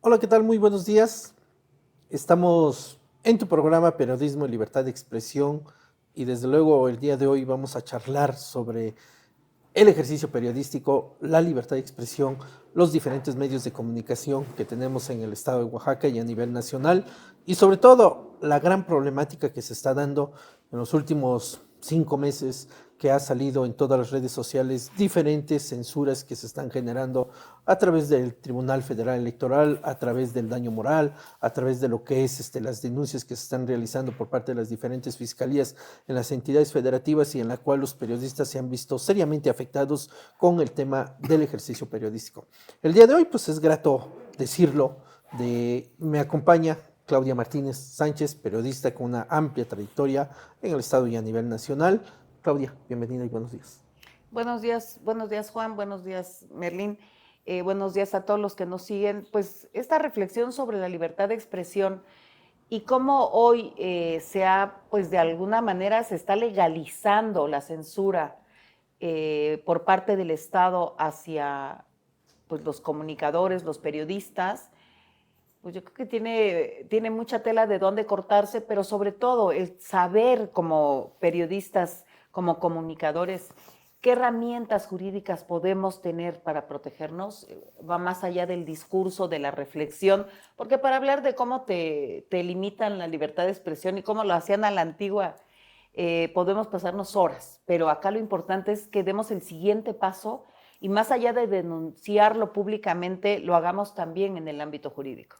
Hola, ¿qué tal? Muy buenos días. Estamos en tu programa Periodismo y Libertad de Expresión y desde luego el día de hoy vamos a charlar sobre el ejercicio periodístico, la libertad de expresión, los diferentes medios de comunicación que tenemos en el estado de Oaxaca y a nivel nacional y sobre todo la gran problemática que se está dando en los últimos 5 meses, que ha salido en todas las redes sociales diferentes censuras que se están generando a través del Tribunal Federal Electoral, a través del daño moral, a través de lo que es las denuncias que se están realizando por parte de las diferentes fiscalías en las entidades federativas y en la cual los periodistas se han visto seriamente afectados con el tema del ejercicio periodístico. El día de hoy, pues es grato decirlo, me acompaña Claudia Martínez Sánchez, periodista con una amplia trayectoria en el estado y a nivel nacional. Claudia, bienvenida y buenos días. Buenos días Juan, buenos días Merlín, buenos días a todos los que nos siguen. Pues esta reflexión sobre la libertad de expresión y cómo hoy pues de alguna manera se está legalizando la censura por parte del Estado hacia pues, los comunicadores, los periodistas, pues yo creo que tiene mucha tela de dónde cortarse, pero sobre todo el saber como periodistas, como comunicadores, qué herramientas jurídicas podemos tener para protegernos, va más allá del discurso, de la reflexión, porque para hablar de cómo te limitan la libertad de expresión y cómo lo hacían a la antigua, podemos pasarnos horas, pero acá lo importante es que demos el siguiente paso y más allá de denunciarlo públicamente, lo hagamos también en el ámbito jurídico.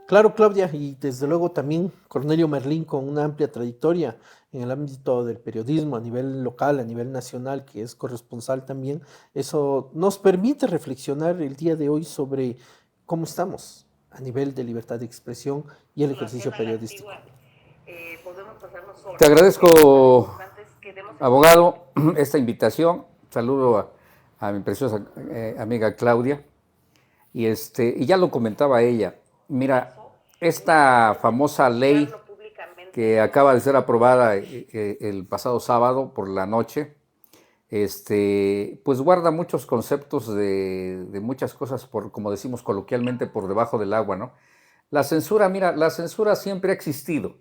Claro, Claudia, y desde luego también Cornelio Merlín con una amplia trayectoria en el ámbito del periodismo a nivel local, a nivel nacional, que es corresponsal también. Eso nos permite reflexionar el día de hoy sobre cómo estamos a nivel de libertad de expresión y el ejercicio periodístico. Te agradezco, abogado, esta invitación. Saludo a mi preciosa amiga Claudia. Y ya lo comentaba ella. Mira, esta famosa ley que acaba de ser aprobada el pasado sábado por la noche, pues guarda muchos conceptos de muchas cosas, como decimos coloquialmente, por debajo del agua, ¿no? La censura, mira, la censura siempre ha existido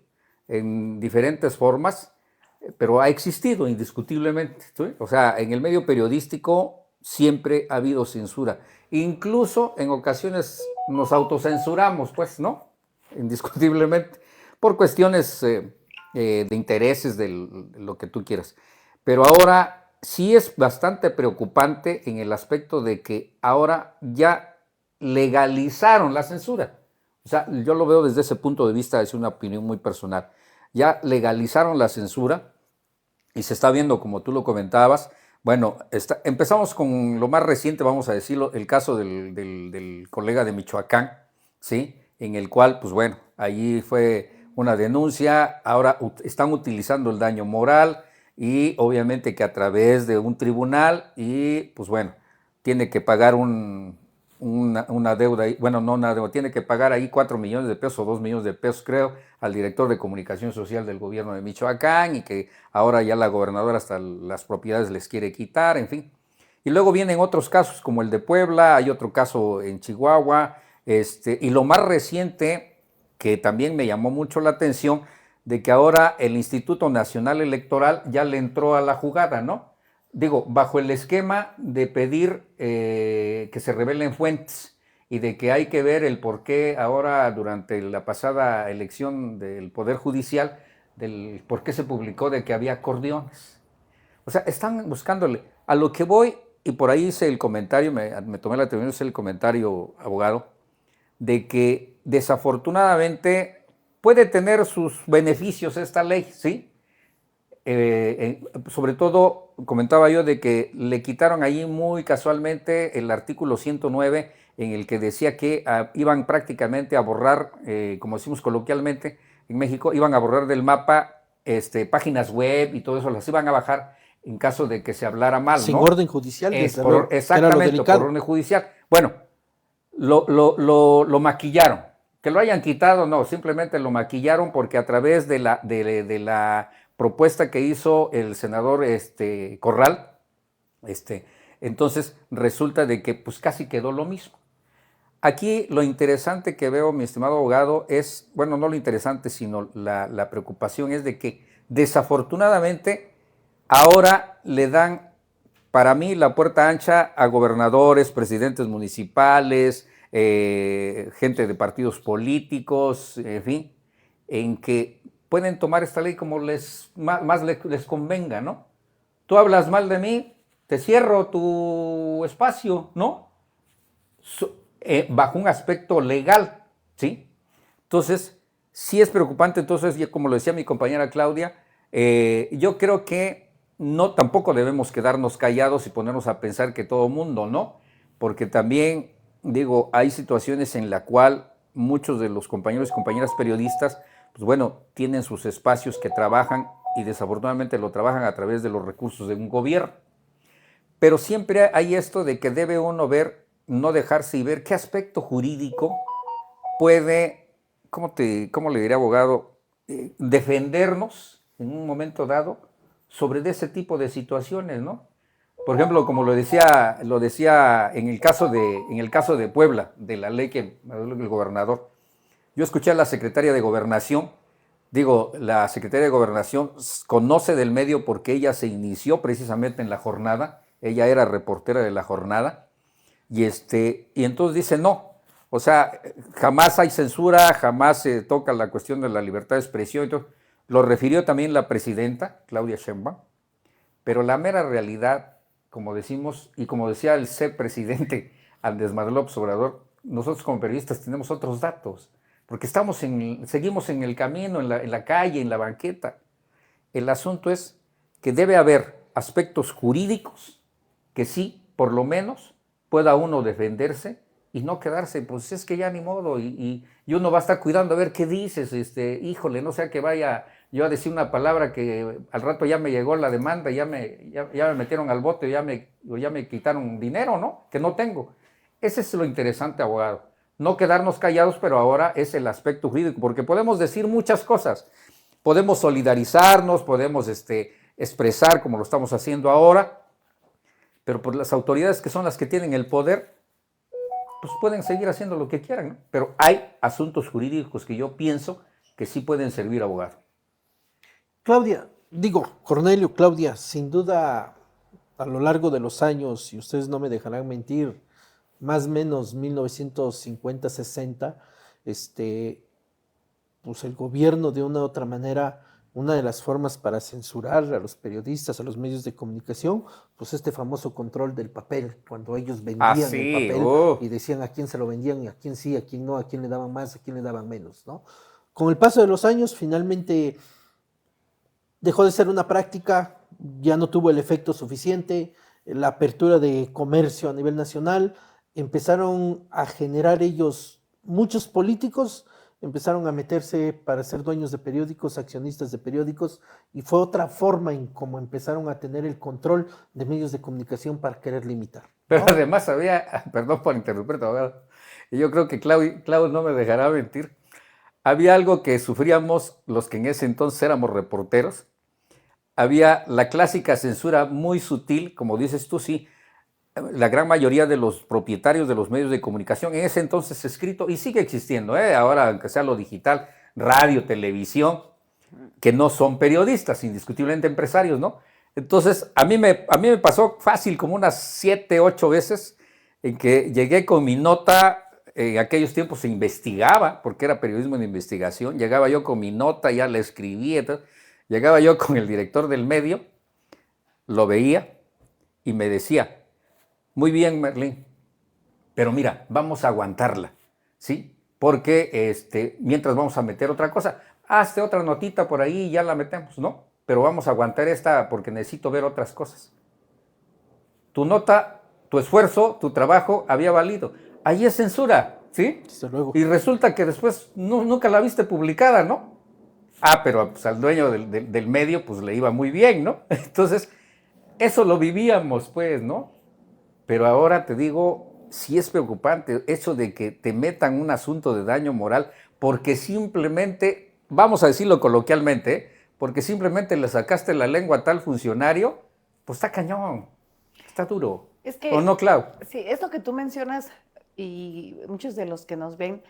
en diferentes formas, pero ha existido indiscutiblemente, ¿sí? O sea, en el medio periodístico siempre ha habido censura. Incluso en ocasiones nos autocensuramos, pues, ¿no? Indiscutiblemente, por cuestiones de intereses, de lo que tú quieras. Pero ahora sí es bastante preocupante en el aspecto de que ahora ya legalizaron la censura. O sea, yo lo veo desde ese punto de vista, es una opinión muy personal. Ya legalizaron la censura y se está viendo, como tú lo comentabas. Bueno, empezamos con lo más reciente, vamos a decirlo, el caso del colega de Michoacán, ¿sí? En el cual, pues bueno, allí fue una denuncia, ahora están utilizando el daño moral y obviamente que a través de un tribunal y pues bueno, tiene que pagar una deuda, bueno, no una deuda, tiene que pagar ahí 4 millones de pesos o 2 millones de pesos, creo, al director de comunicación social del gobierno de Michoacán y que ahora ya la gobernadora hasta las propiedades les quiere quitar, en fin. Y luego vienen otros casos como el de Puebla, hay otro caso en Chihuahua, y lo más reciente, que también me llamó mucho la atención, de que ahora el Instituto Nacional Electoral ya le entró a la jugada, ¿no? Digo, bajo el esquema de pedir que se revelen fuentes y de que hay que ver el por qué ahora durante la pasada elección del Poder Judicial, del por qué se publicó de que había acordeones. O sea, están buscándole. A lo que voy, y por ahí hice el comentario, me tomé la atención de hacer el comentario, abogado, de que desafortunadamente puede tener sus beneficios esta ley, ¿sí? Sobre todo, comentaba yo de que le quitaron ahí muy casualmente el artículo 109 en el que decía que iban prácticamente a borrar, como decimos coloquialmente en México, iban a borrar del mapa páginas web y todo eso, las iban a bajar en caso de que se hablara mal, Sin ¿no? orden judicial, desde luego, que era lo Exactamente, por delicado. orden judicial. Bueno, lo maquillaron. Que lo hayan quitado, no, simplemente lo maquillaron porque a través de la propuesta que hizo el senador Corral, entonces resulta de que pues casi quedó lo mismo. aquí lo interesante que veo, mi estimado abogado, es, bueno, no lo interesante, sino la preocupación es de que desafortunadamente ahora le dan, para mí, la puerta ancha a gobernadores, presidentes municipales, gente de partidos políticos, en fin, en que pueden tomar esta ley como más les convenga, ¿no? Tú hablas mal de mí, te cierro tu espacio, ¿no? Bajo un aspecto legal, ¿sí? Entonces, sí es preocupante. Entonces, como lo decía mi compañera Claudia, yo creo que no, tampoco debemos quedarnos callados y ponernos a pensar que todo mundo, ¿no? Porque también, digo, hay situaciones en la cual muchos de los compañeros y compañeras periodistas, pues bueno, tienen sus espacios que trabajan y desafortunadamente lo trabajan a través de los recursos de un gobierno. Pero siempre hay esto de que debe uno ver, no dejarse y ver qué aspecto jurídico puede, ¿cómo le diré, abogado? Defendernos en un momento dado sobre ese tipo de situaciones, ¿no? Por ejemplo, como lo decía en el caso de Puebla, de la ley que el gobernador. Yo escuché a la secretaria de Gobernación, la secretaria de Gobernación conoce del medio porque ella se inició precisamente en la jornada, ella era reportera de la jornada, y entonces dice no, o sea, jamás hay censura, jamás se toca la cuestión de la libertad de expresión. Entonces, lo refirió también la presidenta, Claudia Sheinbaum, pero la mera realidad, como decimos, y como decía el presidente Andrés Manuel López Obrador, nosotros como periodistas tenemos otros datos, porque seguimos en el camino, en la calle, en la banqueta. El asunto es que debe haber aspectos jurídicos que sí, por lo menos, pueda uno defenderse y no quedarse, pues es que ya ni modo, y uno va a estar cuidando a ver qué dices, híjole, no sea que vaya yo a decir una palabra que al rato ya me llegó la demanda, ya me metieron al bote, ya me quitaron dinero, ¿no? Que no tengo. Ese es lo interesante, abogado. No quedarnos callados, pero ahora es el aspecto jurídico, porque podemos decir muchas cosas. Podemos solidarizarnos, podemos expresar como lo estamos haciendo ahora, pero por las autoridades que son las que tienen el poder, pues pueden seguir haciendo lo que quieran, ¿no? Pero hay asuntos jurídicos que yo pienso que sí pueden servir, abogado. Cornelio, Claudia, sin duda, a lo largo de los años, y ustedes no me dejarán mentir, más o menos 1950, 60, pues el gobierno de una u otra manera, una de las formas para censurar a los periodistas, a los medios de comunicación, pues este famoso control del papel, cuando ellos vendían el papel y decían a quién se lo vendían y a quién sí, a quién no, a quién le daban más, a quién le daban menos, ¿no? Con el paso de los años, finalmente dejó de ser una práctica, ya no tuvo el efecto suficiente, la apertura de comercio a nivel nacional, empezaron a generar ellos, muchos políticos empezaron a meterse para ser dueños de periódicos, accionistas de periódicos, y fue otra forma en cómo empezaron a tener el control de medios de comunicación para querer limitar, ¿no? Pero además había, perdón por interrumpirte, abogado, y yo creo que Clau no me dejará mentir, había algo que sufríamos los que en ese entonces éramos reporteros. Había la clásica censura muy sutil, como dices tú, sí, la gran mayoría de los propietarios de los medios de comunicación en ese entonces escrito, y sigue existiendo, ahora aunque sea lo digital, radio, televisión, que no son periodistas, indiscutiblemente empresarios, ¿no? Entonces, a mí me pasó fácil como unas 7, 8 veces en que llegué con mi nota. En aquellos tiempos se investigaba, porque era periodismo de investigación, llegaba yo con mi nota, ya la escribía, entonces, llegaba yo con el director del medio, lo veía y me decía, muy bien, Merlín, pero mira, vamos a aguantarla, ¿sí? Porque mientras vamos a meter otra cosa, hazte otra notita por ahí y ya la metemos, ¿no? Pero vamos a aguantar esta porque necesito ver otras cosas. Tu nota, tu esfuerzo, tu trabajo había valido. Ahí es censura, ¿sí? Desde luego. Y resulta que después nunca la viste publicada, ¿no? Pero pues, al dueño del medio pues le iba muy bien, ¿no? Entonces, eso lo vivíamos, pues, ¿no? Pero ahora te digo, sí es preocupante eso de que te metan un asunto de daño moral porque simplemente, vamos a decirlo coloquialmente, porque simplemente le sacaste la lengua a tal funcionario, pues está cañón, está duro. Es que, ¿O no, Clau? sí, esto que tú mencionas, y muchos de los que nos ven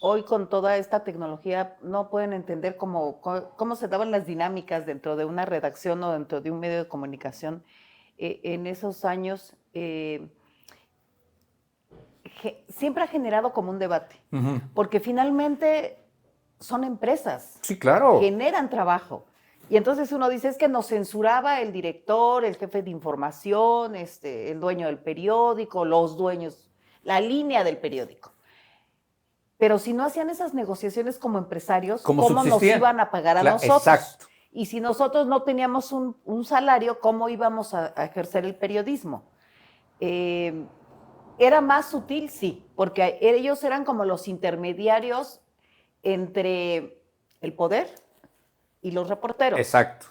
hoy con toda esta tecnología no pueden entender cómo se daban las dinámicas dentro de una redacción o dentro de un medio de comunicación en esos años. Siempre ha generado como un debate, porque finalmente son empresas, sí, claro, generan trabajo. Y entonces uno dice, es que nos censuraba el director, el jefe de información, el dueño del periódico, los dueños, la línea del periódico. Pero si no hacían esas negociaciones como empresarios, ¿cómo nos iban a pagar a nosotros? Exacto. Y si nosotros no teníamos un salario, ¿cómo íbamos a ejercer el periodismo? Era más sutil, sí, porque ellos eran como los intermediarios entre el poder y los reporteros. Exacto.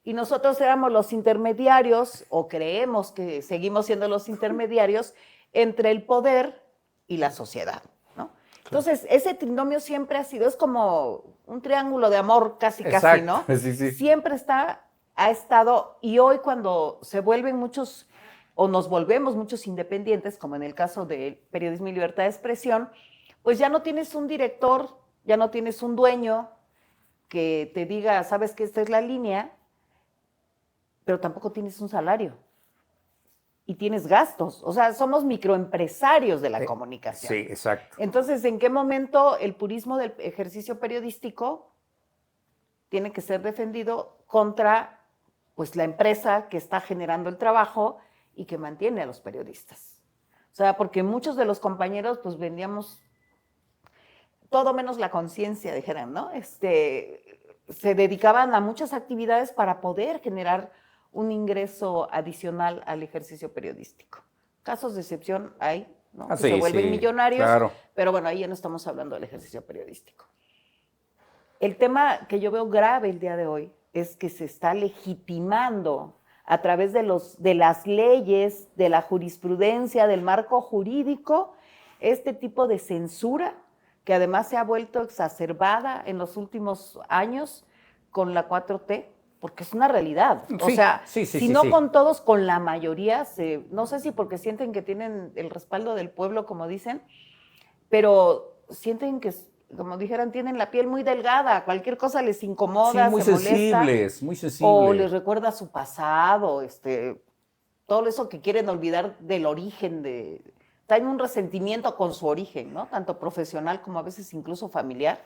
Y nosotros éramos los intermediarios, o creemos que seguimos siendo los intermediarios, entre el poder y la sociedad, ¿no? Entonces, ese trinomio siempre ha sido, es como un triángulo de amor casi, ¿no? Sí, sí. Siempre ha estado, y hoy cuando se vuelven muchos, o nos volvemos muchos independientes, como en el caso del periodismo y libertad de expresión, pues ya no tienes un director, ya no tienes un dueño que te diga, sabes que esta es la línea, pero tampoco tienes un salario. Y tienes gastos. O sea, somos microempresarios de la comunicación. Sí, exacto. Entonces, ¿en qué momento el purismo del ejercicio periodístico tiene que ser defendido contra, pues, la empresa que está generando el trabajo y que mantiene a los periodistas? O sea, porque muchos de los compañeros, pues, vendíamos todo menos la conciencia, dijeran, ¿no? Se dedicaban a muchas actividades para poder generar un ingreso adicional al ejercicio periodístico. Casos de excepción hay, ¿no? Que se vuelven millonarios, claro. Pero bueno, ahí ya no estamos hablando del ejercicio periodístico. El tema que yo veo grave el día de hoy es que se está legitimando a través de las leyes, de la jurisprudencia, del marco jurídico, este tipo de censura que además se ha vuelto exacerbada en los últimos años con la 4T, porque es una realidad. O sea, si no con todos, con la mayoría, no sé si porque sienten que tienen el respaldo del pueblo, como dicen, pero sienten que, como dijeran, tienen la piel muy delgada, cualquier cosa les incomoda, muy se molesta. Muy sensibles. O les recuerda su pasado, todo eso que quieren olvidar del origen traen un resentimiento con su origen, ¿no? Tanto profesional como a veces incluso familiar.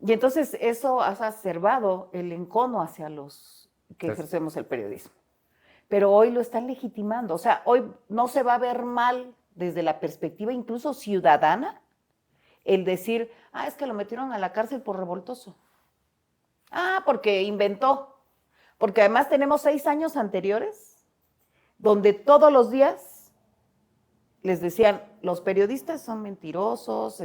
Y entonces eso ha exacerbado el encono hacia los que ejercemos el periodismo. Pero hoy lo están legitimando. O sea, hoy no se va a ver mal desde la perspectiva incluso ciudadana el decir, es que lo metieron a la cárcel por revoltoso. Porque inventó. Porque además tenemos 6 años anteriores donde todos los días les decían, los periodistas son mentirosos,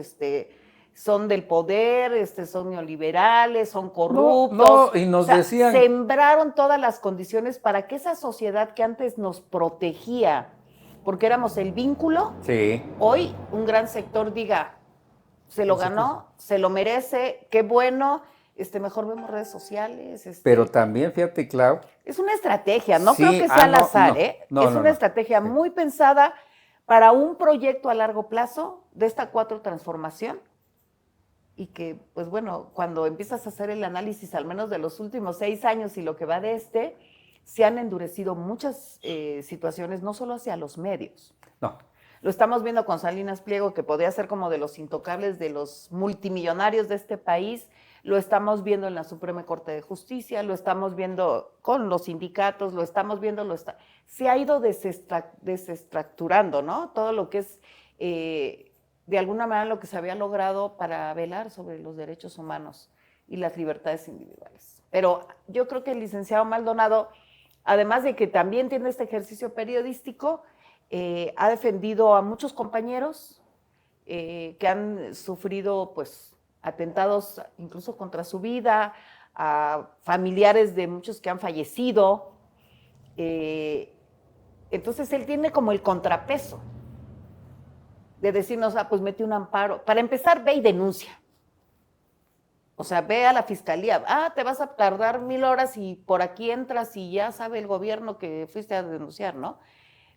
son del poder, son neoliberales, son corruptos. Y nos decían... Sembraron todas las condiciones para que esa sociedad que antes nos protegía, porque éramos el vínculo, hoy un gran sector diga, se lo ganó, se lo merece, qué bueno, mejor vemos redes sociales. Pero también, fíjate, Clau. Es una estrategia, no creo que sea al azar, es una estrategia muy pensada para un proyecto a largo plazo de esta 4 transformación y que, pues bueno, cuando empiezas a hacer el análisis al menos de los últimos 6 años y lo que va de se han endurecido muchas situaciones, no solo hacia los medios. No. Lo estamos viendo con Salinas Pliego, que podría ser como de los intocables de los multimillonarios de este país, lo estamos viendo en la Suprema Corte de Justicia, lo estamos viendo con los sindicatos, lo estamos viendo, se ha ido desestructurando, ¿no? Todo lo que es, de alguna manera, lo que se había logrado para velar sobre los derechos humanos y las libertades individuales. Pero yo creo que el licenciado Maldonado, además de que también tiene este ejercicio periodístico, ha defendido a muchos compañeros que han sufrido, pues, atentados incluso contra su vida, a familiares de muchos que han fallecido. Entonces él tiene como el contrapeso de decirnos, pues mete un amparo. Para empezar, ve y denuncia. O sea, ve a la fiscalía. Te vas a tardar 1000 horas y por aquí entras y ya sabe el gobierno que fuiste a denunciar, ¿no?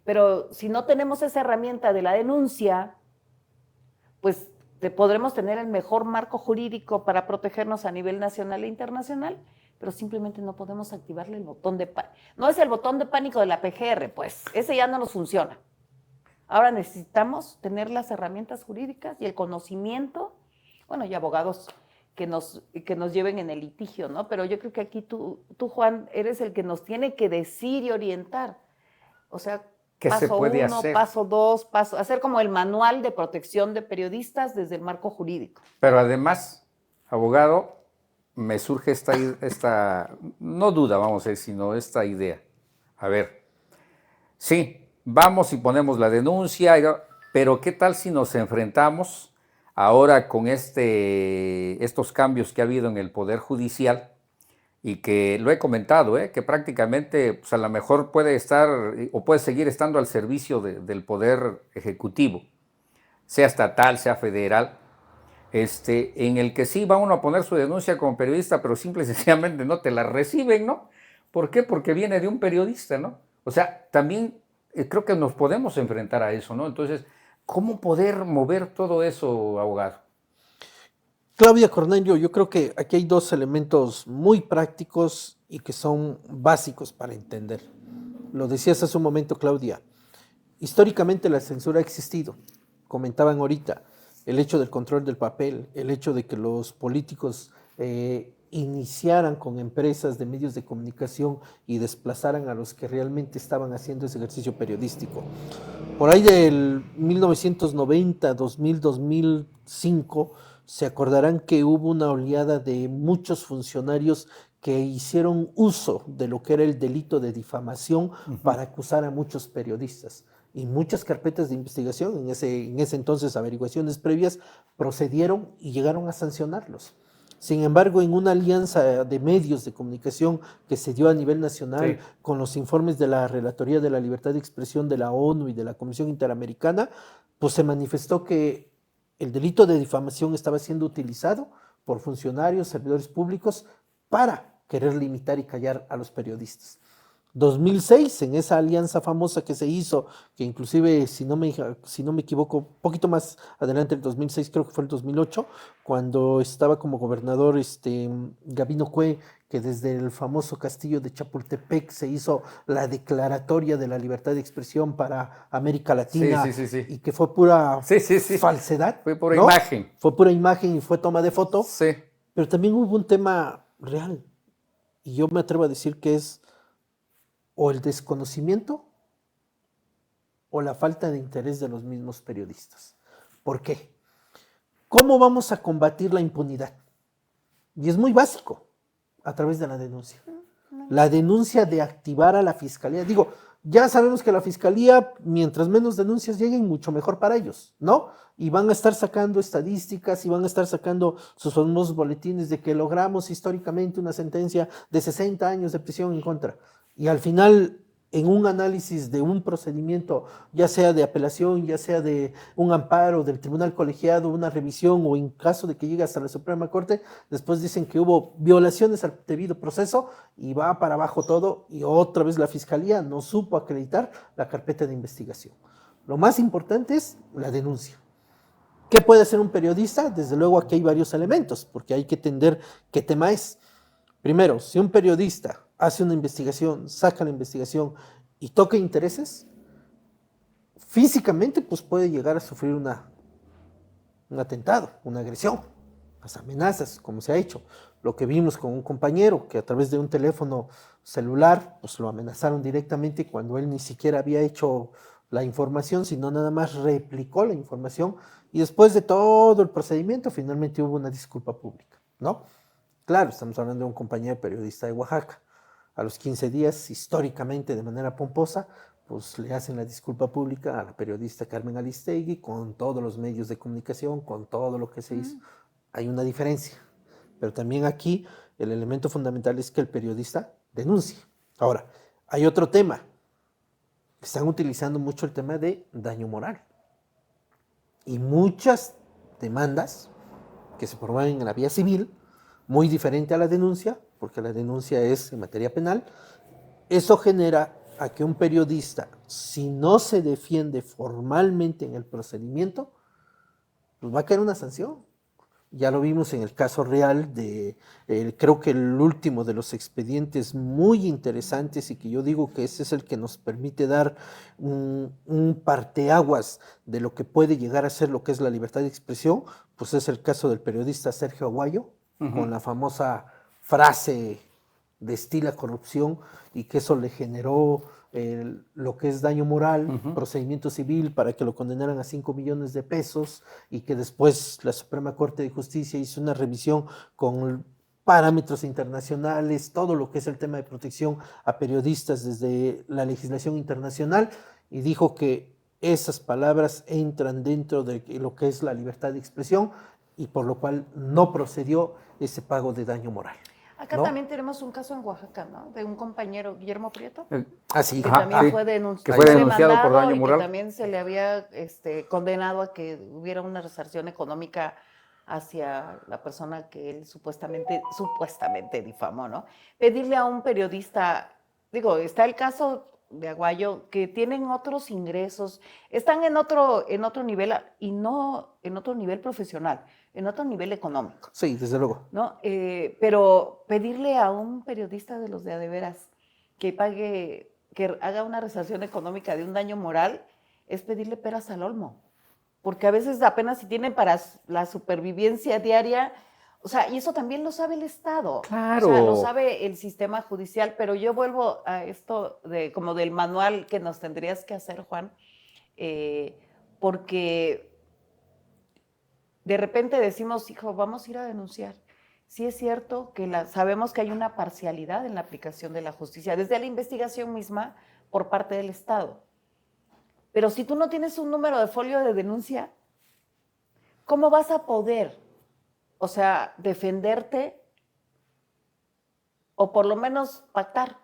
Pero si no tenemos esa herramienta de la denuncia, pues podremos tener el mejor marco jurídico para protegernos a nivel nacional e internacional, pero simplemente no podemos activarle el botón de pánico. No es el botón de pánico de la PGR, pues, ese ya no nos funciona. Ahora necesitamos tener las herramientas jurídicas y el conocimiento, bueno, y abogados que nos lleven en el litigio, ¿no? Pero yo creo que aquí tú, Juan, eres el que nos tiene que decir y orientar. O sea, ¿qué se puede hacer? Paso 2, hacer como el manual de protección de periodistas desde el marco jurídico. Pero además, abogado, me surge esta no duda, vamos a decir, sino esta idea. A ver, sí, vamos y ponemos la denuncia, pero ¿qué tal si nos enfrentamos ahora con estos cambios que ha habido en el Poder Judicial? Y que lo he comentado, que prácticamente pues a lo mejor puede estar o puede seguir estando al servicio del Poder Ejecutivo, sea estatal, sea federal, en el que sí va uno a poner su denuncia como periodista, pero simple y sencillamente no te la reciben, ¿no? ¿Por qué? Porque viene de un periodista, ¿no? O sea, también creo que nos podemos enfrentar a eso, ¿no? Entonces, ¿cómo poder mover todo eso, abogado? Claudia Cornelio, yo creo que aquí hay dos elementos muy prácticos y que son básicos para entender. Lo decías hace un momento, Claudia. Históricamente la censura ha existido. Comentaban ahorita el hecho del control del papel, el hecho de que los políticos iniciaran con empresas de medios de comunicación y desplazaran a los que realmente estaban haciendo ese ejercicio periodístico. Por ahí del 1990, 2000, 2005, se acordarán que hubo una oleada de muchos funcionarios que hicieron uso de lo que era el delito de difamación para acusar a muchos periodistas. Y muchas carpetas de investigación, en ese entonces averiguaciones previas, procedieron y llegaron a sancionarlos. Sin embargo, en una alianza de medios de comunicación que se dio a nivel nacional, sí, con los informes de la Relatoría de la Libertad de Expresión de la ONU y de la Comisión Interamericana, pues se manifestó que el delito de difamación estaba siendo utilizado por funcionarios, servidores públicos, para querer limitar y callar a los periodistas. 2006, en esa alianza famosa que se hizo, que inclusive, si no me equivoco, un poquito más adelante, el 2006, creo que fue el 2008, cuando estaba como gobernador Gabino Cue, que desde el famoso castillo de Chapultepec se hizo la declaratoria de la libertad de expresión para América Latina, sí. Y que fue pura falsedad. Fue pura imagen. Fue pura imagen y fue toma de foto. Sí. Pero también hubo un tema real, y yo me atrevo a decir que es o el desconocimiento o la falta de interés de los mismos periodistas. ¿Por qué? ¿Cómo vamos a combatir la impunidad? Y es muy básico, a través de la denuncia. La denuncia de activar a la fiscalía. Digo, ya sabemos que la fiscalía, mientras menos denuncias lleguen, mucho mejor para ellos, ¿no? Y van a estar sacando estadísticas y van a estar sacando sus famosos boletines de que logramos históricamente una sentencia de 60 años de prisión en contra. Y al final, en un análisis de un procedimiento, ya sea de apelación, ya sea de un amparo del tribunal colegiado, una revisión o en caso de que llegue hasta la Suprema Corte, después dicen que hubo violaciones al debido proceso y va para abajo todo y otra vez la fiscalía no supo acreditar la carpeta de investigación. Lo más importante es la denuncia. ¿Qué puede hacer un periodista? Desde luego aquí hay varios elementos, porque hay que entender qué tema es. Primero, si un periodista hace una investigación, saca la investigación y toca intereses, físicamente pues puede llegar a sufrir un atentado, una agresión, las amenazas, como se ha hecho. Lo que vimos con un compañero que a través de un teléfono celular pues lo amenazaron directamente cuando él ni siquiera había hecho la información, sino nada más replicó la información y después de todo el procedimiento finalmente hubo una disculpa pública, ¿no? Claro, estamos hablando de un compañero periodista de Oaxaca. A los 15 días, históricamente, de manera pomposa, pues le hacen la disculpa pública a la periodista Carmen Aristegui con todos los medios de comunicación, con todo lo que se hizo. Hay una diferencia, pero también aquí el elemento fundamental es que el periodista denuncie. Ahora, hay otro tema. Están utilizando mucho el tema de daño moral. Y muchas demandas que se promueven en la vía civil, muy diferente a la denuncia, porque la denuncia es en materia penal, eso genera a que un periodista, si no se defiende formalmente en el procedimiento, pues va a caer una sanción. Ya lo vimos en el caso real de, creo que el último de los expedientes muy interesantes y que yo digo que ese es el que nos permite dar un parteaguas de lo que puede llegar a ser lo que es la libertad de expresión, pues es el caso del periodista Sergio Aguayo, con la famosa frase destila corrupción y que eso le generó lo que es daño moral, procedimiento civil para que lo condenaran a 5 millones de pesos y que después la Suprema Corte de Justicia hizo una revisión con parámetros internacionales, todo lo que es el tema de protección a periodistas desde la legislación internacional y dijo que esas palabras entran dentro de lo que es la libertad de expresión y por lo cual no procedió ese pago de daño moral. Acá ¿no? también tenemos un caso en Oaxaca, ¿no? De un compañero, Guillermo Prieto, Sí. que también sí, fue, que fue denunciado demandado por daño y moral. que también se le había condenado a que hubiera una resarción económica hacia la persona que él supuestamente difamó, ¿no? Pedirle a un periodista, digo, está el caso de Aguayo, que tienen otros ingresos, están en otro nivel y no en otro nivel profesional, en otro nivel económico. Sí, desde luego. ¿No? Pero pedirle a un periodista de los de veras que pague, que haga una resarción económica de un daño moral, es pedirle peras al olmo. Porque a veces apenas si tienen para la supervivencia diaria, o sea, y eso también lo sabe el Estado. Claro. O sea, lo sabe el sistema judicial, pero yo vuelvo a esto como del manual que nos tendrías que hacer, Juan, porque de repente decimos, hijo, vamos a ir a denunciar. Sí es cierto que sabemos que hay una parcialidad en la aplicación de la justicia, desde la investigación misma por parte del Estado. Pero si tú no tienes un número de folio de denuncia, ¿cómo vas a poder, o sea, defenderte o por lo menos pactar?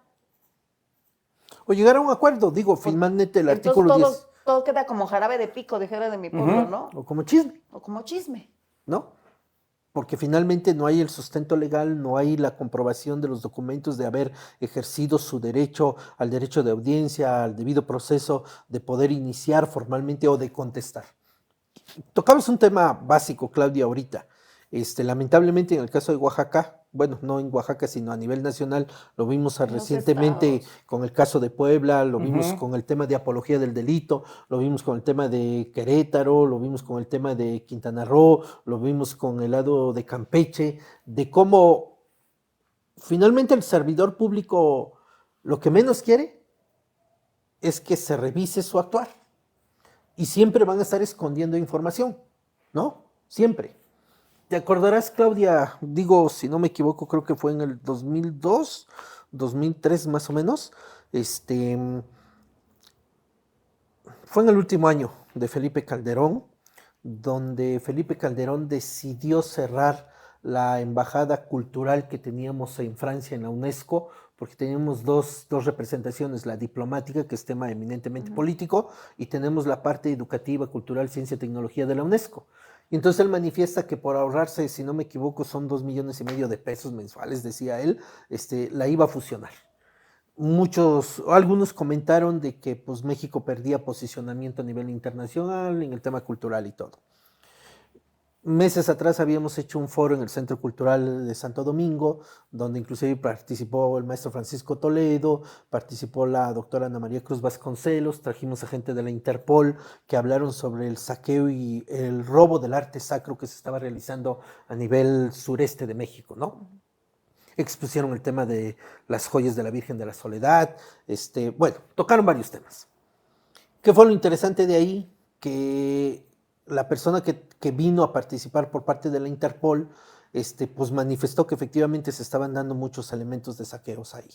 O llegar a un acuerdo, digo, finalmente el artículo 10. Todo queda como jarabe de pico, dijera de mi pueblo, ¿no? O como chisme. O como chisme. ¿No? Porque finalmente no hay el sustento legal, no hay la comprobación de los documentos de haber ejercido su derecho al derecho de audiencia, al debido proceso de poder iniciar formalmente o de contestar. Tocamos un tema básico, Claudia, ahorita. Lamentablemente en el caso de Oaxaca, bueno, no en Oaxaca, sino a nivel nacional, lo vimos recientemente con el caso de Puebla, lo vimos con el tema de apología del delito, lo vimos con el tema de Querétaro, lo vimos con el tema de Quintana Roo, lo vimos con el lado de Campeche, de cómo finalmente el servidor público lo que menos quiere es que se revise su actuar. Y siempre van a estar escondiendo información, ¿no? Siempre. ¿Te acordarás, Claudia? Digo, si no me equivoco, creo que fue en el 2002, 2003 más o menos. Fue en el último año de Felipe Calderón, donde Felipe Calderón decidió cerrar la embajada cultural que teníamos en Francia, en la UNESCO, porque teníamos dos representaciones, la diplomática, que es tema eminentemente político, y tenemos la parte educativa, cultural, ciencia y tecnología de la UNESCO. Y entonces él manifiesta que por ahorrarse, si no me equivoco, son 2,5 millones de pesos mensuales, decía él, la iba a fusionar. Algunos comentaron de que pues, México perdía posicionamiento a nivel internacional en el tema cultural y todo. Meses atrás habíamos hecho un foro en el Centro Cultural de Santo Domingo, donde inclusive participó el maestro Francisco Toledo, participó la doctora Ana María Cruz Vasconcelos, trajimos a gente de la Interpol que hablaron sobre el saqueo y el robo del arte sacro que se estaba realizando a nivel sureste de México, ¿no? Expusieron el tema de las joyas de la Virgen de la Soledad, bueno, tocaron varios temas. ¿Qué fue lo interesante de ahí? Que la persona que vino a participar por parte de la Interpol, pues manifestó que efectivamente se estaban dando muchos elementos de saqueos ahí.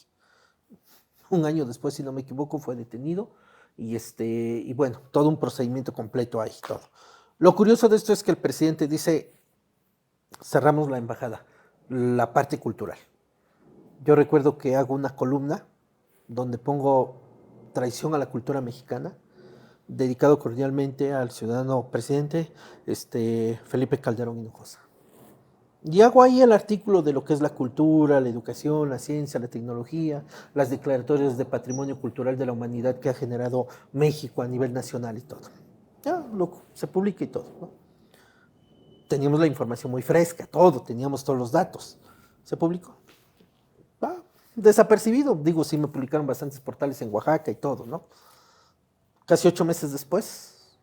Un año después, si no me equivoco, fue detenido y bueno, todo un procedimiento completo ahí, todo. Lo curioso de esto es que el presidente dice, cerramos la embajada, la parte cultural. Yo recuerdo que hago una columna donde pongo traición a la cultura mexicana, dedicado cordialmente al ciudadano presidente Felipe Calderón Hinojosa. Y hago ahí el artículo de lo que es la cultura, la educación, la ciencia, la tecnología, las declaratorias de patrimonio cultural de la humanidad que ha generado México a nivel nacional y todo. Ya se publica y todo, ¿no? teníamos la información muy fresca, todo, teníamos todos los datos. Se publicó. Desapercibido. Digo, sí me publicaron bastantes portales en Oaxaca y todo, ¿no? Casi 8 meses después,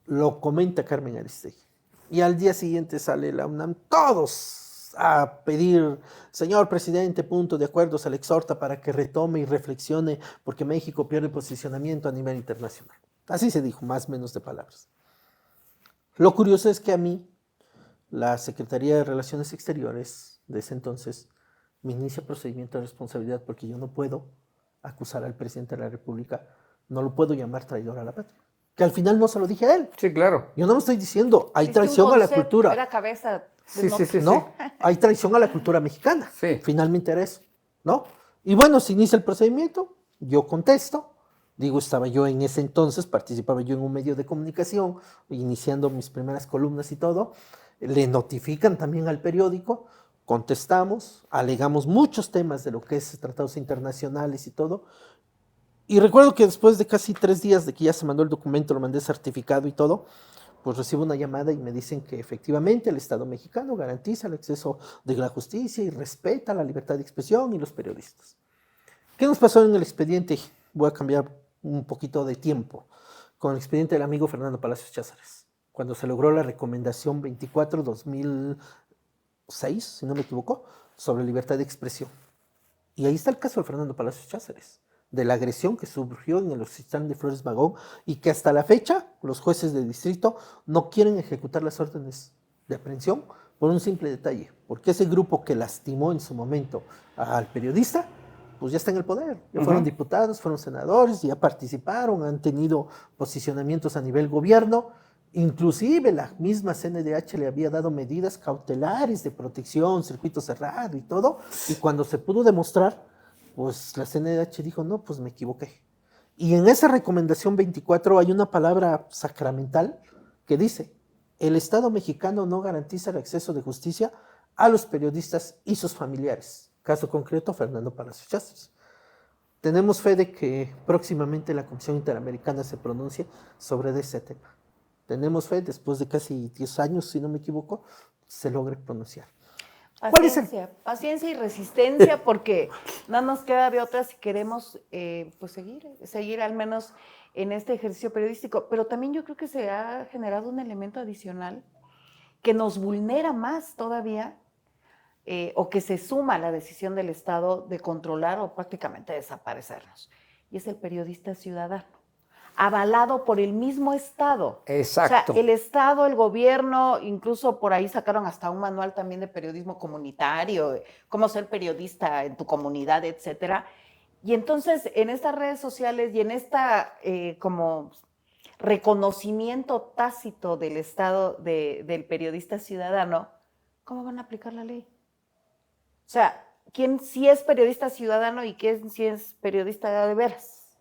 lo comenta Carmen Aristegui. Y al día siguiente sale la UNAM, todos a pedir, señor presidente, punto de acuerdo, se le exhorta para que retome y reflexione, porque México pierde posicionamiento a nivel internacional. Así se dijo, más o menos de palabras. Lo curioso es que a mí, la Secretaría de Relaciones Exteriores de ese entonces me inicia procedimiento de responsabilidad porque yo no puedo acusar al presidente de la República, no lo puedo llamar traidor a la patria. Que al final no se lo dije a él. Sí, claro. Yo no me estoy diciendo, hay Es que traición un a la concepto cultura. Era cabeza. Sí, sí, sí. No, hay traición a la cultura mexicana. Sí. Finalmente era eso, ¿no? Y bueno, se inicia el procedimiento, yo contesto, digo, estaba yo en ese entonces, participaba yo en un medio de comunicación, iniciando mis primeras columnas y todo, le notifican también al periódico, contestamos, alegamos muchos temas de lo que es tratados internacionales y todo, y recuerdo que después de casi 3 días de que ya se mandó el documento, lo mandé certificado y todo, pues recibo una llamada y me dicen que efectivamente el Estado mexicano garantiza el acceso de la justicia y respeta la libertad de expresión y los periodistas. ¿Qué nos pasó en el expediente? Voy a cambiar un poquito de tiempo. Con el expediente del amigo Fernando Palacios Cházares, cuando se logró la recomendación 24/2006, si no me equivoco, sobre libertad de expresión. Y ahí está el caso de Fernando Palacios Cházares, de la agresión que surgió en el hospital de Flores Magón y que hasta la fecha los jueces de distrito no quieren ejecutar las órdenes de aprehensión por un simple detalle, porque ese grupo que lastimó en su momento al periodista, pues ya está en el poder, ya fueron diputados, fueron senadores, ya participaron, han tenido posicionamientos a nivel gobierno, inclusive la misma CNDH le había dado medidas cautelares de protección, circuito cerrado y todo, y cuando se pudo demostrar, pues la CNDH dijo, no, pues me equivoqué. Y en esa recomendación 24 hay una palabra sacramental que dice, el Estado mexicano no garantiza el acceso de justicia a los periodistas y sus familiares. Caso concreto, Fernando Palacios Cházares. Tenemos fe de que próximamente la Comisión Interamericana se pronuncie sobre ese tema. Tenemos fe, después de casi 10 años, si no me equivoco, se logre pronunciar. Paciencia y resistencia, porque no nos queda de otra si queremos pues seguir al menos en este ejercicio periodístico. Pero también yo creo que se ha generado un elemento adicional que nos vulnera más todavía, o que se suma a la decisión del Estado de controlar o prácticamente desaparecernos. Y es el periodista ciudadano, avalado por el mismo Estado. Exacto. O sea, el Estado, el gobierno, incluso por ahí sacaron hasta un manual también de periodismo comunitario, cómo ser periodista en tu comunidad, etcétera. Y entonces, en estas redes sociales y en esta como reconocimiento tácito del Estado del periodista ciudadano, ¿cómo van a aplicar la ley? O sea, ¿quién sí es periodista ciudadano y quién sí es periodista de veras?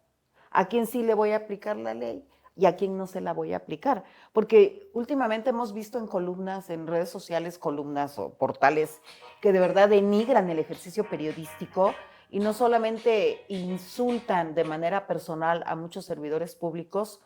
¿A quién sí le voy a aplicar la ley y a quién no se la voy a aplicar? Porque últimamente hemos visto en columnas, en redes sociales, columnas o portales que de verdad denigran el ejercicio periodístico y no solamente insultan de manera personal a muchos servidores públicos,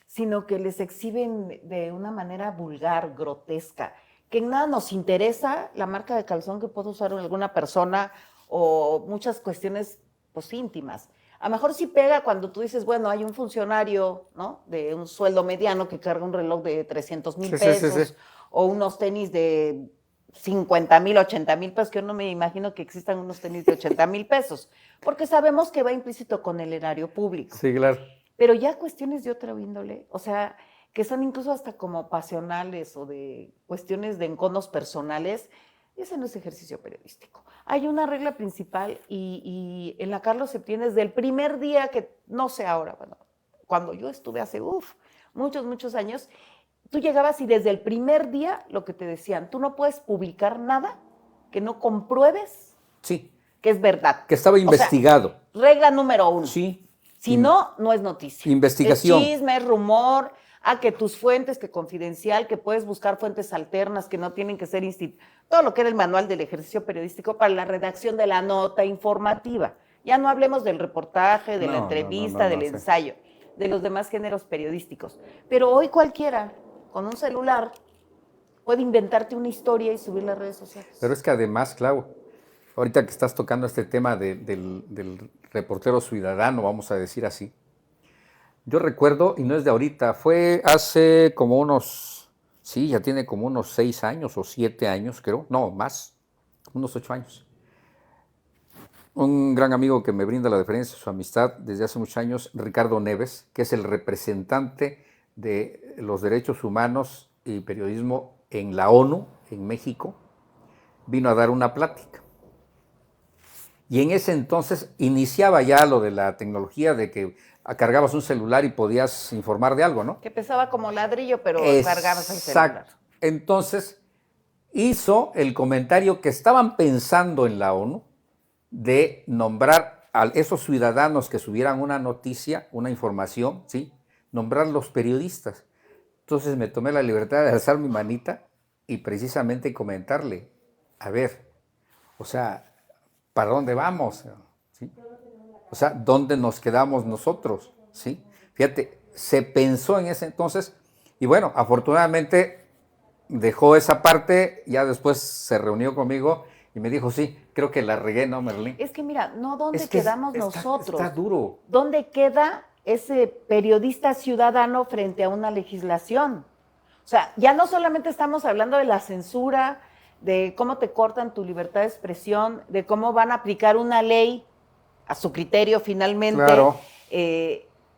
sino que les exhiben de una manera vulgar, grotesca, que en nada nos interesa la marca de calzón que puede usar alguna persona o muchas cuestiones pues íntimas. A lo mejor sí pega cuando tú dices, bueno, hay un funcionario, ¿no?, de un sueldo mediano que carga un reloj de 300,000 pesos o unos tenis de 50,000, 80,000 pesos, que yo no me imagino que existan unos tenis de 80,000 pesos, porque sabemos que va implícito con el erario público. Sí, claro. Pero ya cuestiones de otra índole, o sea, que son incluso hasta como pasionales o de cuestiones de enconos personales, ese no es ejercicio periodístico. Hay una regla principal y en la Carlos Septién, desde el primer día que, no sé ahora, bueno, cuando yo estuve hace, muchos años, tú llegabas y desde el primer día lo que te decían, tú no puedes publicar nada que no compruebes que es verdad. Que estaba investigado. O sea, regla número 1. Sí. Si no, no es noticia. Investigación. Es chisme, es rumor, que tus fuentes, que confidencial, que puedes buscar fuentes alternas, que no tienen que ser todo lo que era el manual del ejercicio periodístico para la redacción de la nota informativa. Ya no hablemos del reportaje, de la entrevista, del ensayo, de los demás géneros periodísticos. Pero hoy cualquiera, con un celular, puede inventarte una historia y subirla a redes sociales. Pero es que además, Clau, ahorita que estás tocando este tema del reportero ciudadano, vamos a decir así, yo recuerdo, y no es de ahorita, fue hace como unos, sí, ya tiene como unos 6 años o 7 años, creo, no, más, unos 8 años. Un gran amigo que me brinda la deferencia, su amistad desde hace muchos años, Ricardo Neves, que es el representante de los derechos humanos y periodismo en la ONU, en México, vino a dar una plática. Y en ese entonces iniciaba ya lo de la tecnología de que cargabas un celular y podías informar de algo, ¿no? Que pesaba como ladrillo, pero cargabas el celular. Exacto. Entonces hizo el comentario que estaban pensando en la ONU de nombrar a esos ciudadanos que subieran una noticia, una información, ¿sí? Nombrar los periodistas. Entonces me tomé la libertad de alzar mi manita y precisamente comentarle, a ver, o sea, ¿para dónde vamos? ¿Sí? O sea, ¿dónde nos quedamos nosotros? ¿Sí? Fíjate, se pensó en ese entonces y bueno, afortunadamente dejó esa parte, ya después se reunió conmigo y me dijo, sí, creo que la regué, ¿no, Merlín? Es que mira, no dónde Es que quedamos nosotros. Está duro. ¿Dónde queda ese periodista ciudadano frente a una legislación? O sea, ya no solamente estamos hablando de la censura, de cómo te cortan tu libertad de expresión, de cómo van a aplicar una ley a su criterio finalmente, Claro.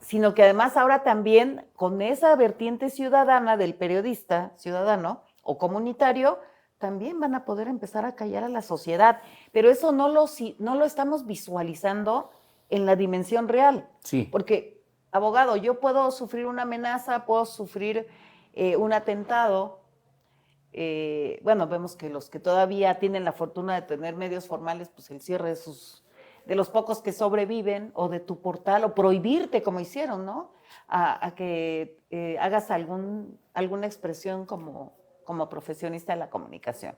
Sino que además ahora también con esa vertiente ciudadana del periodista ciudadano o comunitario, también van a poder empezar a callar a la sociedad. Pero eso no lo estamos visualizando en la dimensión real. Sí. Porque, abogado, yo puedo sufrir una amenaza, puedo sufrir un atentado. Bueno, vemos que los que todavía tienen la fortuna de tener medios formales, pues el cierre de los pocos que sobreviven, o de tu portal, o prohibirte, como hicieron, ¿no? A que hagas alguna expresión como profesionista de la comunicación.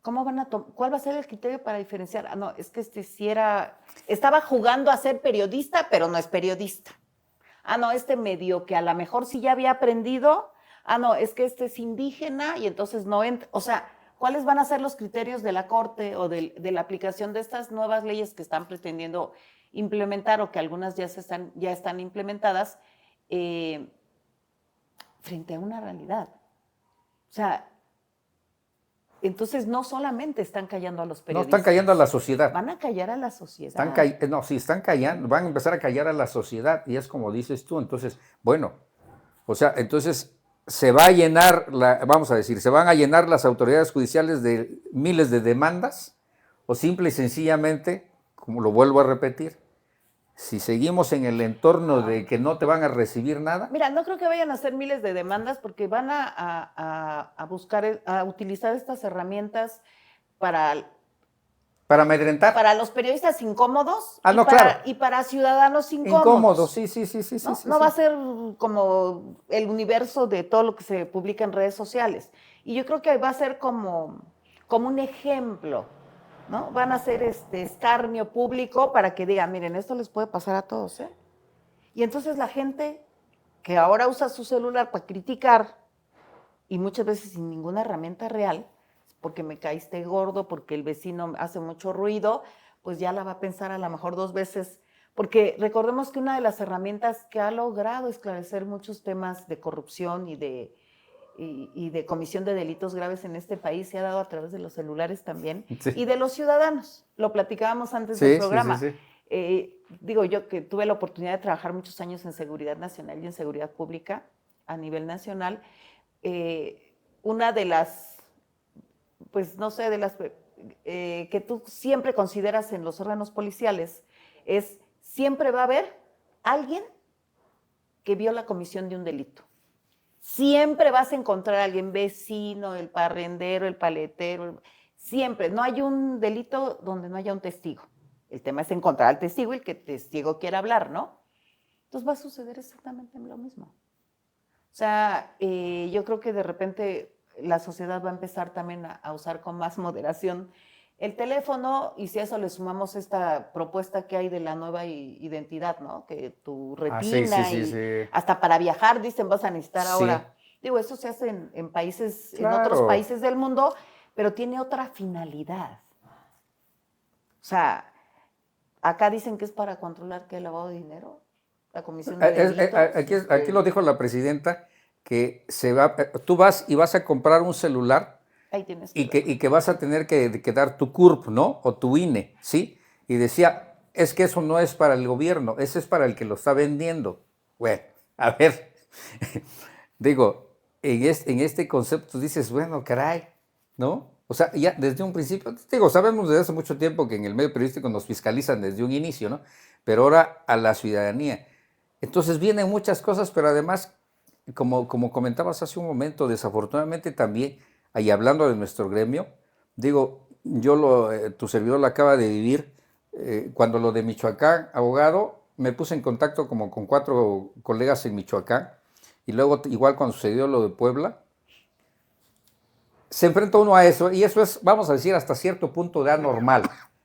¿Cuál va a ser el criterio para diferenciar? Ah, no, es que sí estaba jugando a ser periodista, pero no es periodista. Ah, no, medio que a lo mejor sí ya había aprendido. Ah, no, es que es indígena y entonces no entra. O sea, ¿cuáles van a ser los criterios de la Corte o de la aplicación de estas nuevas leyes que están pretendiendo implementar o que algunas ya están implementadas frente a una realidad? O sea, entonces no solamente están callando a los periodistas. No, están callando a la sociedad. Van a callar a la sociedad. Están callando, van a empezar a callar a la sociedad y es como dices tú, entonces, bueno, o sea, entonces se va a llenar, vamos a decir, se van a llenar las autoridades judiciales de miles de demandas o simple y sencillamente, como lo vuelvo a repetir, si seguimos en el entorno de que no te van a recibir nada. Mira, no creo que vayan a hacer miles de demandas porque van a buscar, a utilizar estas herramientas para amedrentar. Para los periodistas incómodos claro. Y para ciudadanos incómodos. Incómodos, sí. No va a ser como el universo de todo lo que se publica en redes sociales. Y yo creo que va a ser como un ejemplo, ¿no? Van a hacer escarnio público para que digan, miren, esto les puede pasar a todos, ¿eh? Y entonces la gente que ahora usa su celular para criticar, y muchas veces sin ninguna herramienta real, porque me caíste gordo, porque el vecino hace mucho ruido, pues ya la va a pensar a lo mejor 2 veces, porque recordemos que una de las herramientas que ha logrado esclarecer muchos temas de corrupción y de comisión de delitos graves en este país se ha dado a través de los celulares también, sí. Y de los ciudadanos, lo platicábamos antes del programa. Sí. Digo yo que tuve la oportunidad de trabajar muchos años en seguridad nacional y en seguridad pública a nivel nacional, una de las pues no sé, de las que tú siempre consideras en los órganos policiales, siempre va a haber alguien que vio la comisión de un delito. Siempre vas a encontrar a alguien, vecino, el parrendero, el paletero, siempre. No hay un delito donde no haya un testigo. El tema es encontrar al testigo y el que el testigo quiera hablar, ¿no? Entonces va a suceder exactamente lo mismo. O sea, yo creo que de repente la sociedad va a empezar también a usar con más moderación el teléfono, y si a eso le sumamos esta propuesta que hay de la nueva identidad, ¿no? Que tu retina, sí. Hasta para viajar, dicen, vas a necesitar ahora Digo, eso se hace en países, Claro. en otros países del mundo, pero tiene otra finalidad. O sea, acá dicen que es para controlar que el lavado de dinero, la comisión de delitos. Aquí lo dijo la presidenta, que tú vas y vas a comprar un celular Ahí tienes y que vas a tener que dar tu CURP, ¿no? O tu INE, ¿sí? Y decía, es que eso no es para el gobierno, ese es para el que lo está vendiendo. Bueno, a ver, digo, en este concepto dices, bueno, caray, ¿no? O sea, ya desde un principio, digo, sabemos desde hace mucho tiempo que en el medio periodístico nos fiscalizan desde un inicio, ¿no? Pero ahora a la ciudadanía. Entonces vienen muchas cosas, pero además, como comentabas hace un momento, desafortunadamente también, ahí hablando de nuestro gremio, digo, tu servidor lo acaba de vivir, cuando lo de Michoacán, abogado, me puse en contacto como con 4 colegas en Michoacán, y luego igual cuando sucedió lo de Puebla, se enfrenta uno a eso, y eso es, vamos a decir, hasta cierto punto de anormal,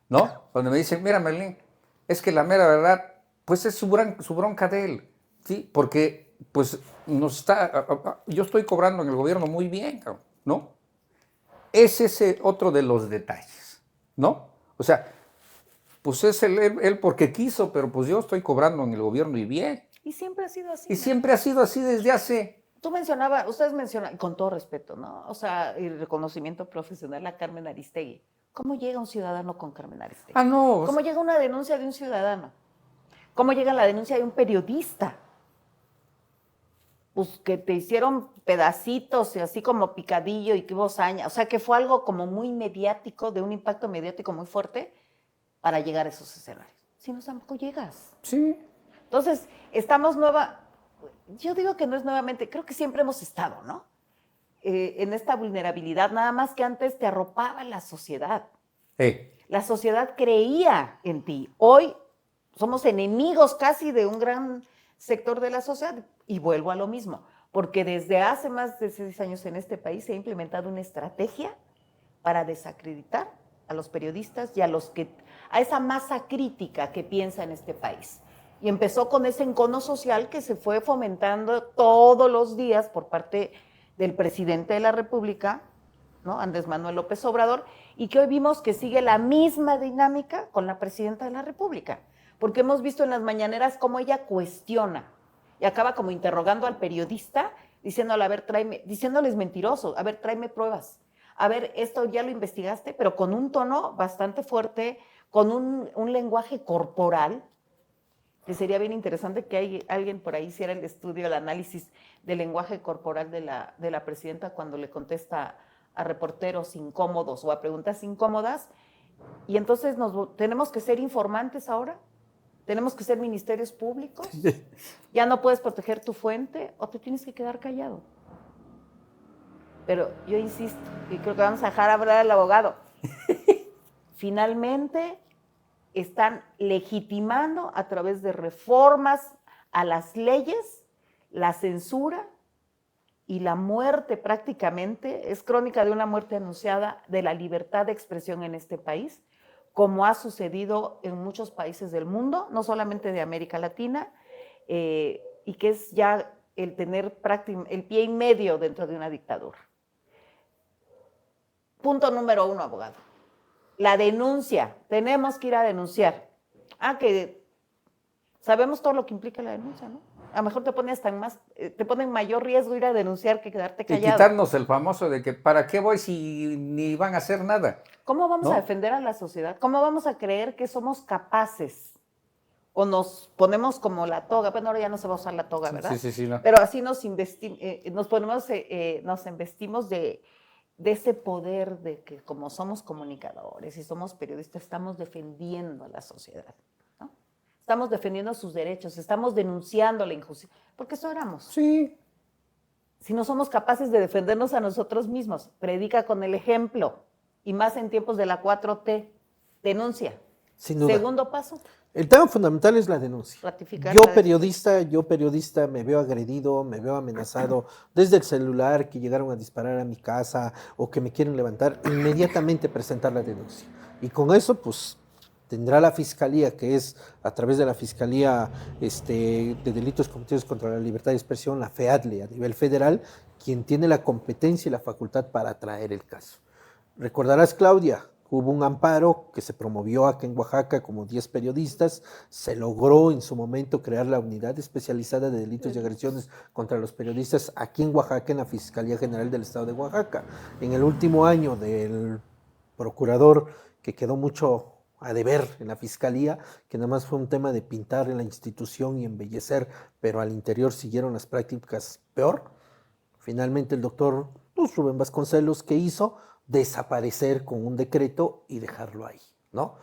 ¿no? Donde me dicen, mira, Merlín, es que la mera verdad, pues es su bronca de él, ¿sí? Porque, pues, yo estoy cobrando en el gobierno muy bien, ¿no? Es ese otro de los detalles, ¿no? O sea, pues es él porque quiso, pero pues yo estoy cobrando en el gobierno y bien. Y siempre ha sido así. Y siempre ha sido así desde hace... Ustedes mencionaban, con todo respeto, ¿no? O sea, y reconocimiento profesional a Carmen Aristegui. ¿Cómo llega un ciudadano con Carmen Aristegui? Ah, no. ¿Cómo llega una denuncia de un ciudadano? ¿Cómo llega la denuncia de un periodista? Pues que te hicieron pedacitos y así como picadillo y que hubo saña. O sea, que fue algo como muy mediático, de un impacto mediático muy fuerte para llegar a esos escenarios. Si no, tampoco llegas. Sí. Entonces, yo digo que no es nuevamente, creo que siempre hemos estado, ¿no? En esta vulnerabilidad, nada más que antes te arropaba la sociedad. La sociedad creía en ti. Hoy somos enemigos casi de un gran sector de la sociedad y vuelvo a lo mismo, porque desde hace más de 6 años en este país se ha implementado una estrategia para desacreditar a los periodistas y a esa masa crítica que piensa en este país. Y empezó con ese encono social que se fue fomentando todos los días por parte del presidente de la República, ¿no? Andrés Manuel López Obrador, y que hoy vimos que sigue la misma dinámica con la presidenta de la República, porque hemos visto en las mañaneras cómo ella cuestiona y acaba como interrogando al periodista, diciéndole, a ver, diciéndoles mentiroso, a ver, tráeme pruebas, a ver, esto ya lo investigaste, pero con un tono bastante fuerte, con un lenguaje corporal, que sería bien interesante que alguien por ahí hiciera el estudio, el análisis del lenguaje corporal de la presidenta cuando le contesta a reporteros incómodos o a preguntas incómodas. Y entonces tenemos que ser informantes ahora, tenemos que ser ministerios públicos, ya no puedes proteger tu fuente o te tienes que quedar callado. Pero yo insisto, y creo que vamos a dejar hablar al abogado, finalmente están legitimando a través de reformas a las leyes la censura y la muerte prácticamente, es crónica de una muerte anunciada de la libertad de expresión en este país, como ha sucedido en muchos países del mundo, no solamente de América Latina, y que es ya el tener el pie y medio dentro de una dictadura. Punto número 1, abogado. La denuncia, tenemos que ir a denunciar. Que sabemos todo lo que implica la denuncia, ¿no? A lo mejor te pone en mayor riesgo ir a denunciar que quedarte callado. Y quitarnos el famoso de que ¿para qué voy si ni van a hacer nada? ¿Cómo vamos a defender a la sociedad? ¿Cómo vamos a creer que somos capaces? O nos ponemos como la toga, bueno, ahora ya no se va a usar la toga, ¿verdad? Sí, no. Pero así nos embestimos de ese poder de que como somos comunicadores y somos periodistas, estamos defendiendo a la sociedad, ¿no? Estamos defendiendo sus derechos, estamos denunciando la injusticia, porque eso éramos. Sí. Si no somos capaces de defendernos a nosotros mismos, predica con el ejemplo, y más en tiempos de la 4T, denuncia. Sin duda. Segundo paso. El tema fundamental es la denuncia. Ratificar Yo periodista me veo agredido, me veo amenazado desde el celular, que llegaron a disparar a mi casa o que me quieren levantar, inmediatamente presentar la denuncia. Y con eso, pues, tendrá la Fiscalía, que es a través de la Fiscalía de Delitos Cometidos contra la Libertad de Expresión, la FEADLE, a nivel federal, quien tiene la competencia y la facultad para traer el caso. Recordarás, Claudia, hubo un amparo que se promovió acá en Oaxaca como 10 periodistas, se logró en su momento crear la Unidad Especializada de Delitos y Agresiones contra los Periodistas aquí en Oaxaca, en la Fiscalía General del Estado de Oaxaca. En el último año del procurador, que quedó mucho a deber en la Fiscalía, que nada más fue un tema de pintar en la institución y embellecer, pero al interior siguieron las prácticas peor. Finalmente el doctor Rubén Vasconcelos, ¿qué hizo? Desaparecer con un decreto y dejarlo ahí, ¿no?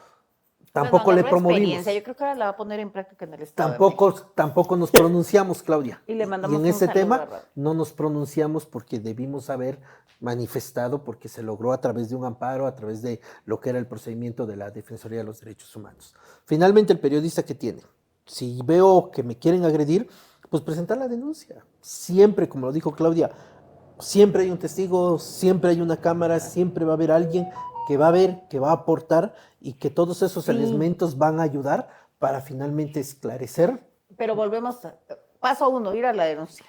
Tampoco le promovimos. Yo creo que ahora la va a poner en práctica en el Estado de México. Tampoco nos pronunciamos, Claudia. Y le mandamos en ese tema a no nos pronunciamos porque debimos haber manifestado, porque se logró a través de un amparo, a través de lo que era el procedimiento de la Defensoría de los Derechos Humanos. Finalmente, el periodista, ¿qué tiene? Si veo que me quieren agredir, pues presentar la denuncia. Siempre, como lo dijo Claudia, siempre hay un testigo, siempre hay una cámara, siempre va a haber alguien que va a ver, que va a aportar y que todos esos elementos van a ayudar para finalmente esclarecer. Pero volvemos a paso 1, ir a la denuncia.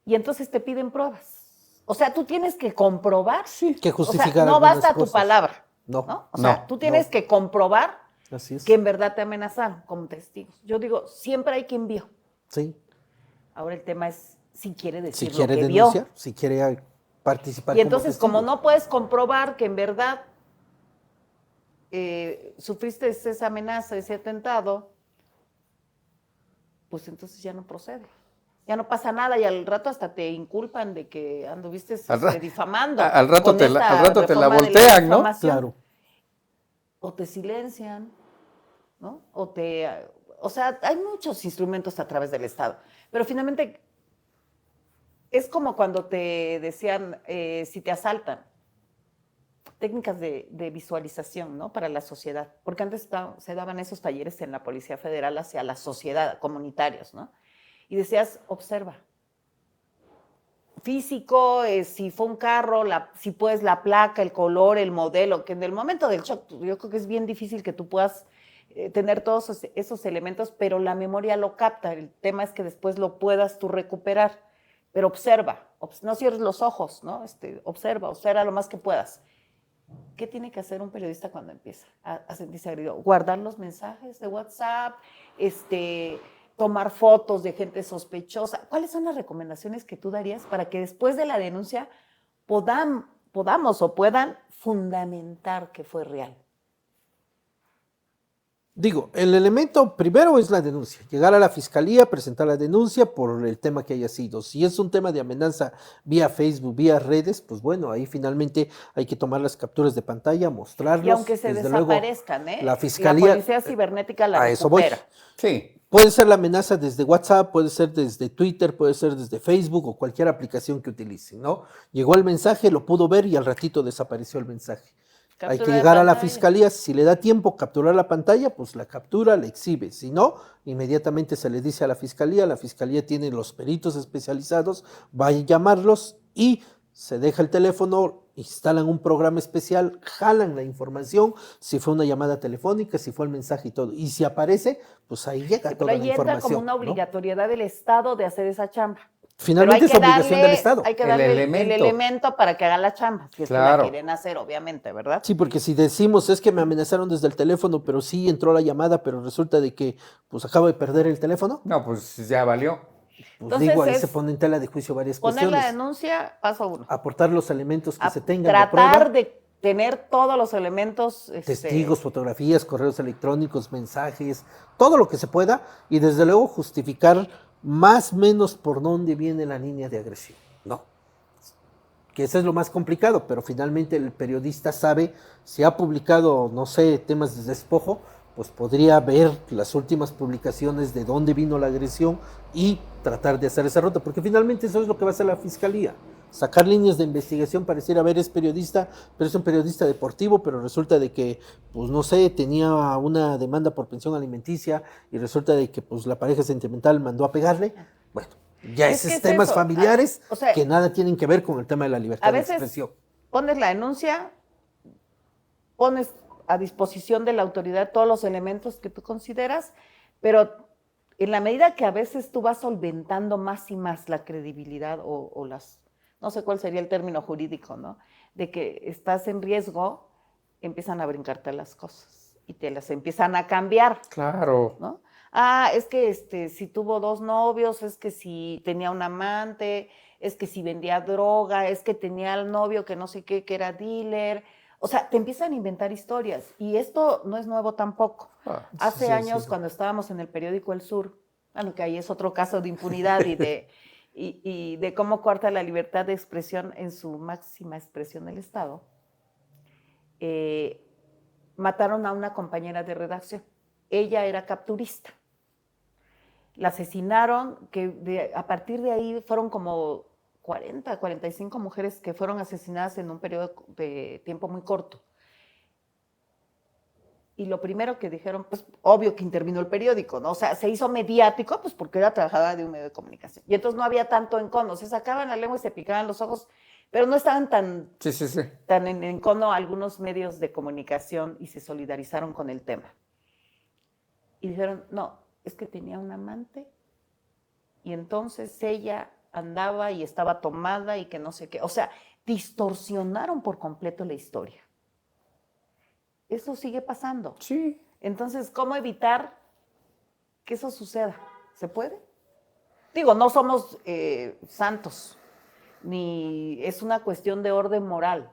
Y entonces te piden pruebas. O sea, tú tienes que comprobar. Sí, que justificar. O sea, no basta tu palabra. No. O sea, tú tienes que comprobar que en verdad te amenazaron como testigos. Yo digo, siempre hay quien vio. Sí. Ahora el tema es si quiere decir si quiere lo que denunciar, vio. si quiere participar. Y entonces, como no puedes comprobar que en verdad sufriste esa amenaza, ese atentado, pues entonces ya no procede. Ya no pasa nada y al rato hasta te inculpan de que anduviste difamando. Al rato te la voltean, ¿no? Claro. O te silencian, ¿no? O sea, hay muchos instrumentos a través del Estado. Pero finalmente es como cuando te decían, si te asaltan, técnicas de visualización, ¿no? Para la sociedad. Porque antes se daban esos talleres en la Policía Federal hacia la sociedad, comunitarios, ¿no? Y decías, observa. Físico, si fue un carro, si puedes la placa, el color, el modelo, que en el momento del shock, yo creo que es bien difícil que tú puedas tener todos esos elementos, pero la memoria lo capta. El tema es que después lo puedas tú recuperar. Pero observa, no cierres los ojos, ¿no? Observa lo más que puedas. ¿Qué tiene que hacer un periodista cuando empieza a sentirse agredido? Guardar los mensajes de WhatsApp, tomar fotos de gente sospechosa. ¿Cuáles son las recomendaciones que tú darías para que después de la denuncia puedan fundamentar que fue real? Digo, el elemento primero es la denuncia, llegar a la fiscalía, presentar la denuncia por el tema que haya sido. Si es un tema de amenaza vía Facebook, vía redes, pues bueno, ahí finalmente hay que tomar las capturas de pantalla, mostrarlos. Y aunque se desaparezcan, la fiscalía, la policía cibernética la recupera. Eso voy. Sí. Puede ser la amenaza desde WhatsApp, puede ser desde Twitter, puede ser desde Facebook o cualquier aplicación que utilicen, ¿no? Llegó el mensaje, lo pudo ver y al ratito desapareció el mensaje. Hay que llegar a la fiscalía, si le da tiempo capturar la pantalla, pues la captura, la exhibe. Si no, inmediatamente se le dice a la fiscalía tiene los peritos especializados, va a llamarlos y se deja el teléfono, instalan un programa especial, jalan la información, si fue una llamada telefónica, si fue el mensaje y todo. Y si aparece, pues ahí llega toda la información. Pero ahí entra como una obligatoriedad del Estado de hacer esa chamba. Finalmente es obligación del Estado. Hay que darle el elemento para que hagan la chamba, si es que la quieren hacer, obviamente, ¿verdad? Sí, porque si decimos, es que me amenazaron desde el teléfono, pero sí entró la llamada, pero resulta de que pues acabo de perder el teléfono. No, pues ya valió. Pues entonces, digo, ahí se pone en tela de juicio varias cuestiones. Poner la denuncia, paso 1. Aportar los elementos que se tengan de prueba. Tratar de tener todos los elementos. Testigos, fotografías, correos electrónicos, mensajes, todo lo que se pueda, y desde luego justificar más o menos por dónde viene la línea de agresión, ¿no? Que eso es lo más complicado, pero finalmente el periodista sabe, si ha publicado, no sé, temas de despojo, pues podría ver las últimas publicaciones de dónde vino la agresión y tratar de hacer esa ruta, porque finalmente eso es lo que va a hacer la fiscalía. Sacar líneas de investigación, pareciera, ver, es periodista, pero es un periodista deportivo, pero resulta de que, pues no sé, tenía una demanda por pensión alimenticia y resulta de que pues la pareja sentimental mandó a pegarle. Bueno, ya esos temas familiares que nada tienen que ver con el tema de la libertad de expresión. Pones la denuncia, pones a disposición de la autoridad todos los elementos que tú consideras, pero en la medida que a veces tú vas solventando más y más la credibilidad o las, no sé cuál sería el término jurídico, ¿no? De que estás en riesgo, empiezan a brincarte las cosas y te las empiezan a cambiar. Claro. ¿No? Es que si tuvo 2 novios, es que si tenía un amante, es que si vendía droga, es que tenía al novio que no sé qué, que era dealer. O sea, te empiezan a inventar historias y esto no es nuevo tampoco. Hace años, cuando estábamos en el periódico El Sur, bueno, que ahí es otro caso de impunidad y de cómo corta la libertad de expresión en su máxima expresión del Estado, mataron a una compañera de redacción. Ella era capturista. La asesinaron, a partir de ahí fueron como 40, 45 mujeres que fueron asesinadas en un periodo de tiempo muy corto. Y lo primero que dijeron, pues obvio que intervino el periódico, ¿no? O sea, se hizo mediático, pues porque era trabajadora de un medio de comunicación. Y entonces no había tanto encono, se sacaban la lengua y se picaban los ojos, pero no estaban tan en encono algunos medios de comunicación y se solidarizaron con el tema. Y dijeron, no, es que tenía un amante y entonces ella andaba y estaba tomada y que no sé qué. O sea, distorsionaron por completo la historia. Eso sigue pasando. Sí. Entonces, ¿cómo evitar que eso suceda? ¿Se puede? Digo, no somos santos, ni es una cuestión de orden moral,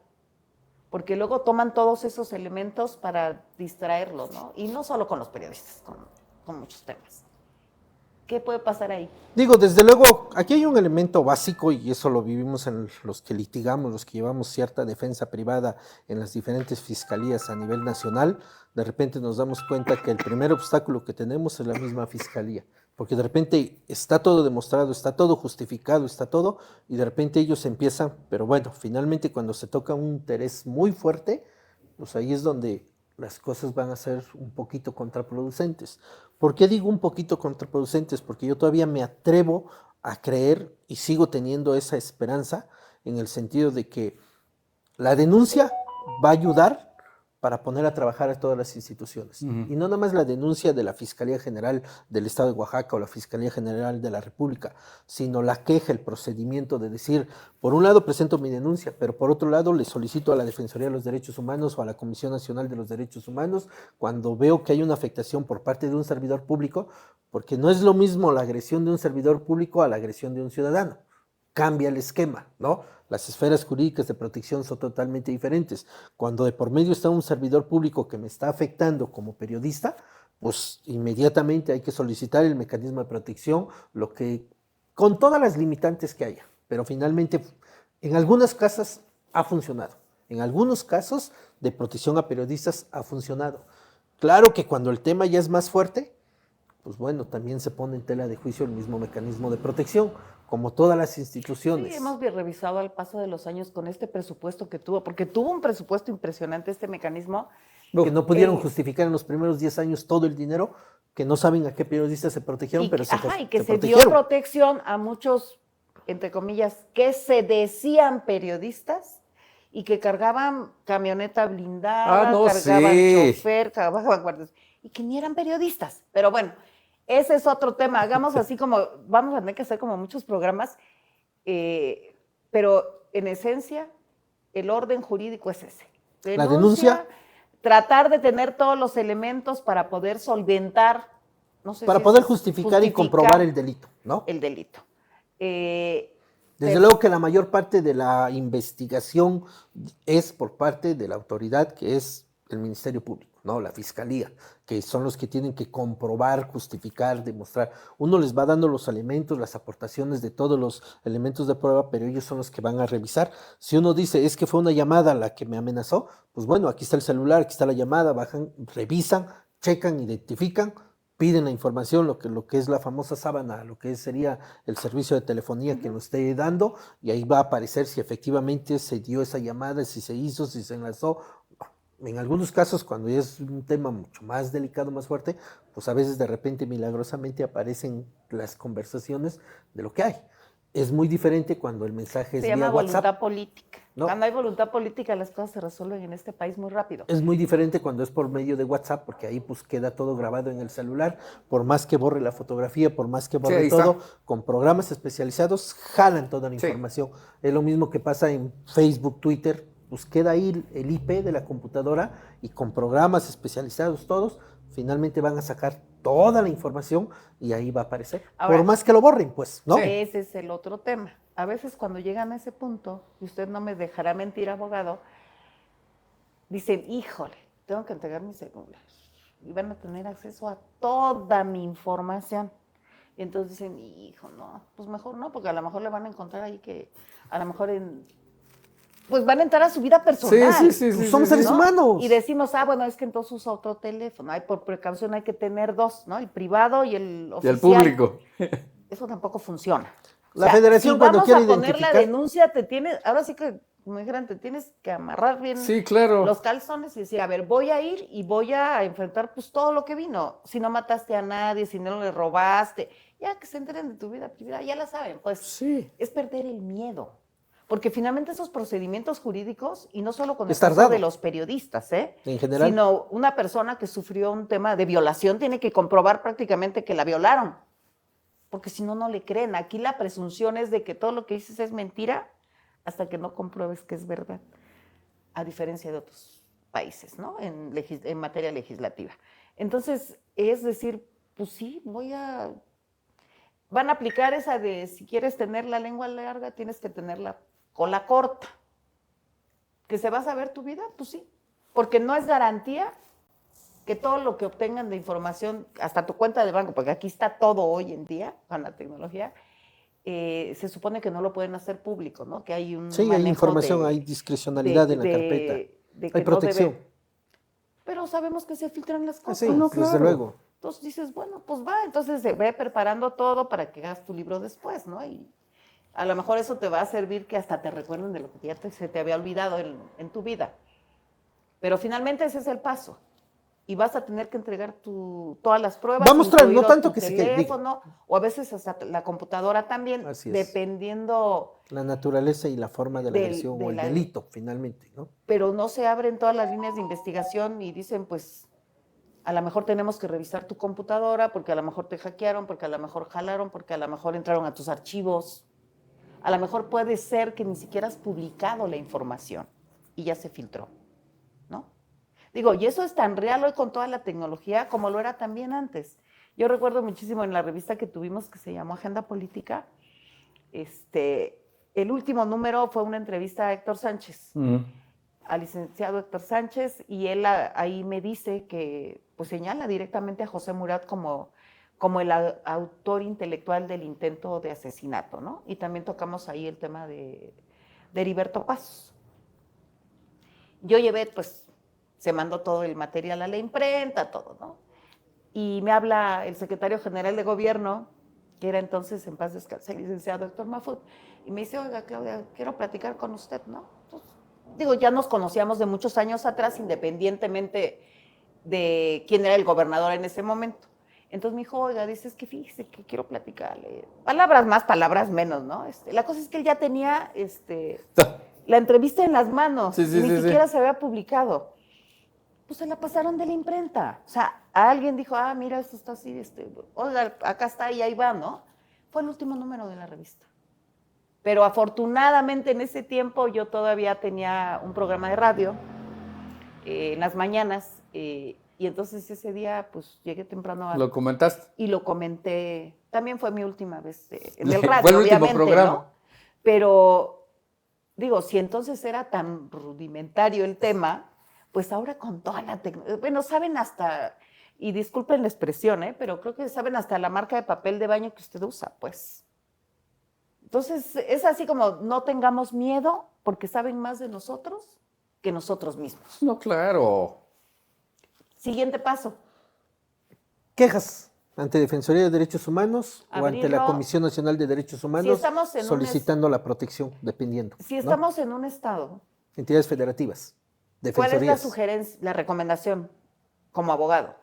porque luego toman todos esos elementos para distraerlo, ¿no? Y no solo con los periodistas, con muchos temas. ¿Qué puede pasar ahí? Digo, desde luego, aquí hay un elemento básico y eso lo vivimos en los que litigamos, los que llevamos cierta defensa privada en las diferentes fiscalías a nivel nacional. De repente nos damos cuenta que el primer obstáculo que tenemos es la misma fiscalía, porque de repente está todo demostrado, está todo justificado, está todo, y de repente ellos empiezan, pero bueno, finalmente cuando se toca un interés muy fuerte, pues ahí es donde las cosas van a ser un poquito contraproducentes. ¿Por qué digo un poquito contraproducentes? Porque yo todavía me atrevo a creer y sigo teniendo esa esperanza en el sentido de que la denuncia va a ayudar para poner a trabajar a todas las instituciones. Y no nada más la denuncia de la Fiscalía General del Estado de Oaxaca o la Fiscalía General de la República, sino la queja, el procedimiento de decir, por un lado presento mi denuncia, pero por otro lado le solicito a la Defensoría de los Derechos Humanos o a la Comisión Nacional de los Derechos Humanos cuando veo que hay una afectación por parte de un servidor público, porque no es lo mismo la agresión de un servidor público a la agresión de un ciudadano. Cambia el esquema, ¿no? Las esferas jurídicas de protección son totalmente diferentes. Cuando de por medio está un servidor público que me está afectando como periodista, pues inmediatamente hay que solicitar el mecanismo de protección, lo que, con todas las limitantes que haya, pero finalmente en algunas casas ha funcionado. En algunos casos de protección a periodistas ha funcionado. Claro que cuando el tema ya es más fuerte, pues bueno, también se pone en tela de juicio el mismo mecanismo de protección, como todas las instituciones. Sí, hemos revisado al paso de los años con este presupuesto que tuvo, porque tuvo un presupuesto impresionante este mecanismo. Que no pudieron justificar en los primeros 10 años todo el dinero, que no saben a qué periodistas se protegieron, pero y que se dio protección a muchos, entre comillas, que se decían periodistas y que cargaban camioneta blindada, cargaban chofer, cargaban guardias, y que ni eran periodistas. Pero bueno, ese es otro tema. Hagamos así como, vamos a tener que hacer como muchos programas, pero en esencia, el orden jurídico es ese. La denuncia. Tratar de tener todos los elementos para poder solventar, no sé para si poder justificar y comprobar el delito, ¿no? El delito. Desde luego que la mayor parte de la investigación es por parte de la autoridad que es el Ministerio Público, ¿no? La Fiscalía, que son los que tienen que comprobar, justificar, demostrar. Uno les va dando los elementos, las aportaciones de todos los elementos de prueba, pero ellos son los que van a revisar. Si uno dice, es que fue una llamada la que me amenazó, pues bueno, aquí está el celular, aquí está la llamada, bajan, revisan, checan, identifican, piden la información, lo que es la famosa sábana, lo que sería el servicio de telefonía que nos esté dando, y ahí va a aparecer si efectivamente se dio esa llamada, si se hizo, si se enlazó. En algunos casos, cuando es un tema mucho más delicado, más fuerte, pues a veces de repente milagrosamente aparecen las conversaciones de lo que hay. Es muy diferente cuando el mensaje es Se llama vía WhatsApp. voluntad política. ¿No? Cuando hay voluntad política, las cosas se resuelven en este país muy rápido. Es muy diferente cuando es por medio de WhatsApp, porque ahí pues queda todo grabado en el celular, por más que borre la fotografía, por más que borre ahí todo, está. con programas especializados jalan toda la Sí. información. Es lo mismo que pasa en Facebook, Twitter, pues queda ahí el IP de la computadora y con programas especializados todos, finalmente van a sacar toda la información y ahí va a aparecer. Ahora, por más que lo borren, pues, ¿no? Sí. ese es el otro tema. A veces cuando llegan a ese punto, y usted no me dejará mentir, abogado, dicen, híjole, tengo que entregar mi celular. Y van a tener acceso a toda mi información. Y entonces dicen, hijo, no, pues mejor no, porque a lo mejor le van a encontrar ahí que, a lo mejor pues van a entrar a su vida personal. Pues somos seres humanos. Y decimos, bueno, es que entonces usa otro teléfono. Por precaución hay que tener dos, ¿no? El privado y el oficial. Y el público. Eso tampoco funciona. La federación, si cuando vamos quiere a poner identificar- la denuncia, ahora sí que, como dijeran, te tienes que amarrar bien Sí, claro. los calzones y decir, a ver, voy a ir y voy a enfrentar pues todo lo que vino. Si no mataste a nadie, si no le robaste, ya que se enteren de tu vida privada, ya la saben. Pues Sí. es perder el miedo. Porque finalmente esos procedimientos jurídicos, y no solo con el Es caso tardado. de los periodistas, En general. sino una persona que sufrió un tema de violación tiene que comprobar prácticamente que la violaron. Porque si no, no le creen. Aquí la presunción es de que todo lo que dices es mentira hasta que no compruebes que es verdad. A diferencia de otros países, ¿no? En materia legislativa. Entonces, es decir, pues sí, van a aplicar esa de si quieres tener la lengua larga, tienes que tener la cola corta. ¿Que se va a saber tu vida? Pues sí. Porque no es garantía que todo lo que obtengan de información, hasta tu cuenta de banco, porque aquí está todo hoy en día con la tecnología, se supone que no lo pueden hacer público, ¿no? Que hay un Sí, hay manejo información, hay discrecionalidad en la carpeta. de que Hay no protección. debe. Pero sabemos que se filtran las cosas. Sí, no, desde claro. luego. Entonces dices, bueno, pues va, entonces se ve preparando todo para que hagas tu libro después, ¿no? Y a lo mejor eso te va a servir que hasta te recuerden de lo que ya se te había olvidado en tu vida. Pero finalmente ese es el paso. Y vas a tener que entregar todas las pruebas. Va a mostrar, no incluido tanto tu que se quede. teléfono, o a veces hasta la computadora también, Así es. dependiendo, La naturaleza y la forma de la agresión o el delito, finalmente, ¿no? pero no se abren todas las líneas de investigación y dicen, pues, a lo mejor tenemos que revisar tu computadora porque a lo mejor te hackearon, porque a lo mejor jalaron, porque a lo mejor entraron a tus archivos. A lo mejor puede ser que ni siquiera has publicado la información y ya se filtró, ¿no? Digo, y eso es tan real hoy con toda la tecnología como lo era también antes. Yo recuerdo muchísimo en la revista que tuvimos que se llamó Agenda Política, el último número fue una entrevista a Héctor Sánchez, al licenciado Héctor Sánchez, y él ahí me dice que, pues señala directamente a José Murat como el autor intelectual del intento de asesinato, ¿no? Y también tocamos ahí el tema de Heriberto Pasos. Yo llevé, pues, se mandó todo el material a la imprenta, todo, ¿no? Y me habla el secretario general de gobierno, que era entonces, en paz descanse, el licenciado Héctor Mafut, y me dice, oiga, Claudia, quiero platicar con usted, ¿no? Entonces, digo, ya nos conocíamos de muchos años atrás, independientemente de quién era el gobernador en ese momento. Entonces me dijo, oiga, dice, es que fíjese que quiero platicarle. Palabras más, palabras menos, ¿no? La cosa es que él ya tenía la entrevista en las manos, Sí, ni siquiera se había publicado. Pues se la pasaron de la imprenta. O sea, alguien dijo, mira, esto está así, oiga, acá está y ahí va, ¿no? Fue el último número de la revista. Pero afortunadamente en ese tiempo yo todavía tenía un programa de radio en las mañanas y entonces ese día pues llegué temprano. ¿Lo comentaste? Y lo comenté. También fue mi última vez en el radio, fue el último obviamente, programa. ¿no? Pero digo, si entonces era tan rudimentario el tema, pues ahora con toda la tecnología, bueno, saben hasta, y disculpen la expresión, pero creo que saben hasta la marca de papel de baño que usted usa, pues. Entonces, es así como no tengamos miedo porque saben más de nosotros que nosotros mismos. No, claro. Siguiente paso. Quejas ante Defensoría de Derechos Humanos o ante la Abrirlo. Comisión Nacional de Derechos Humanos estamos en solicitando la protección, dependiendo. Si ¿no? estamos en un estado, Entidades federativas, ¿cuál es la defensorías. sugerencia, la recomendación como abogado?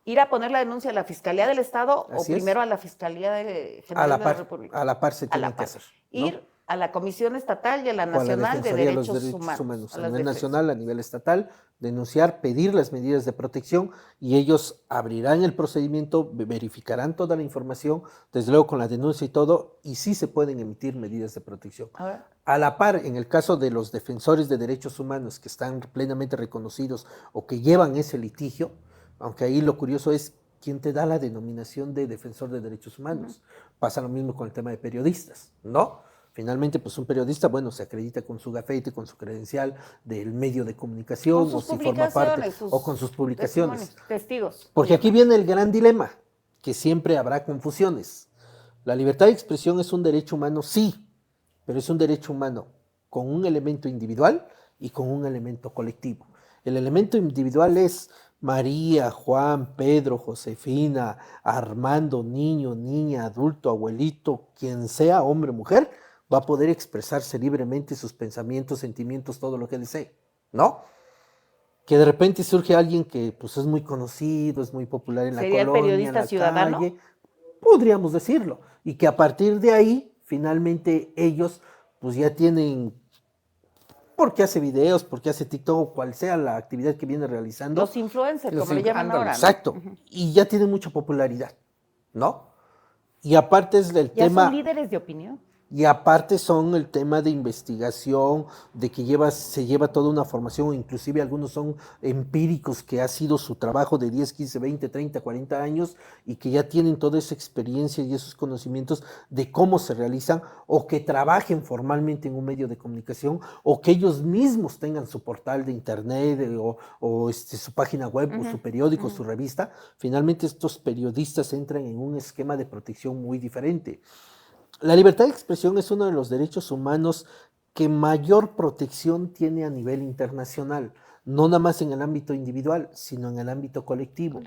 ir a poner la denuncia a la Fiscalía del Estado Así o es. primero a la Fiscalía A la General de la par, República. a la par se A tiene la que par. hacer, ¿no? Ir a la Comisión Estatal y a la O a la Nacional de Defensoría de los Derechos Derechos Humanos, a a las nivel defensas. nacional, a nivel estatal, denunciar, pedir las medidas de protección y ellos abrirán el procedimiento, verificarán toda la información, desde luego con la denuncia y todo, y sí se pueden emitir medidas de protección. A ver. A la par, en el caso de los defensores de derechos humanos que están plenamente reconocidos o que llevan ese litigio, aunque ahí lo curioso es quién te da la denominación de defensor de derechos humanos. Pasa lo mismo con el tema de periodistas, ¿no? Finalmente, pues un periodista, bueno, se acredita con su gafete, con su credencial del medio de comunicación, Con o sus si forma parte, publicaciones, o con sus publicaciones. testimonios, testigos. Porque aquí viene el gran dilema, que siempre habrá confusiones. La libertad de expresión es un derecho humano, sí, pero es un derecho humano con un elemento individual y con un elemento colectivo. El elemento individual es María, Juan, Pedro, Josefina, Armando, niño, niña, adulto, abuelito, quien sea, hombre o mujer, va a poder expresarse libremente sus pensamientos, sentimientos, todo lo que desee, ¿no? Que de repente surge alguien que pues es muy conocido, es muy popular en la ¿Sería el colonia, en periodista la ciudadano? calle, podríamos decirlo, y que a partir de ahí, finalmente ellos pues ya tienen, porque hace videos, porque hace TikTok, cual sea la actividad que viene realizando. Los influencers, Los como le llaman ándale, ahora, ¿no? Exacto, y ya tienen mucha popularidad, ¿no? Y aparte es del Ya tema... son líderes de opinión. Y aparte son el tema de investigación, de que se lleva toda una formación, inclusive algunos son empíricos, que ha sido su trabajo de 10, 15, 20, 30, 40 años y que ya tienen toda esa experiencia y esos conocimientos de cómo se realizan, o que trabajen formalmente en un medio de comunicación, o que ellos mismos tengan su portal de internet o su página web o su periódico, su revista. Finalmente estos periodistas entran en un esquema de protección muy diferente. La libertad de expresión es uno de los derechos humanos que mayor protección tiene a nivel internacional, no nada más en el ámbito individual, sino en el ámbito colectivo.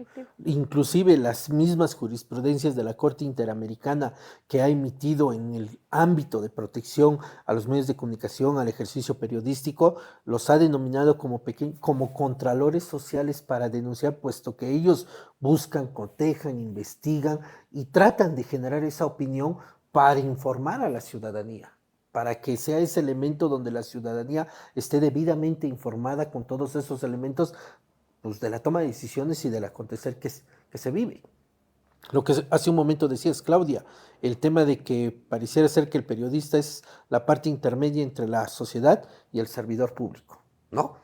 Inclusive las mismas jurisprudencias de la Corte Interamericana que ha emitido en el ámbito de protección a los medios de comunicación, al ejercicio periodístico, los ha denominado como contralores sociales para denunciar, puesto que ellos buscan, cotejan, investigan y tratan de generar esa opinión para informar a la ciudadanía, para que sea ese elemento donde la ciudadanía esté debidamente informada con todos esos elementos, pues, de la toma de decisiones y del acontecer que se vive. Lo que hace un momento decías, Claudia, el tema de que pareciera ser que el periodista es la parte intermedia entre la sociedad y el servidor público, ¿no?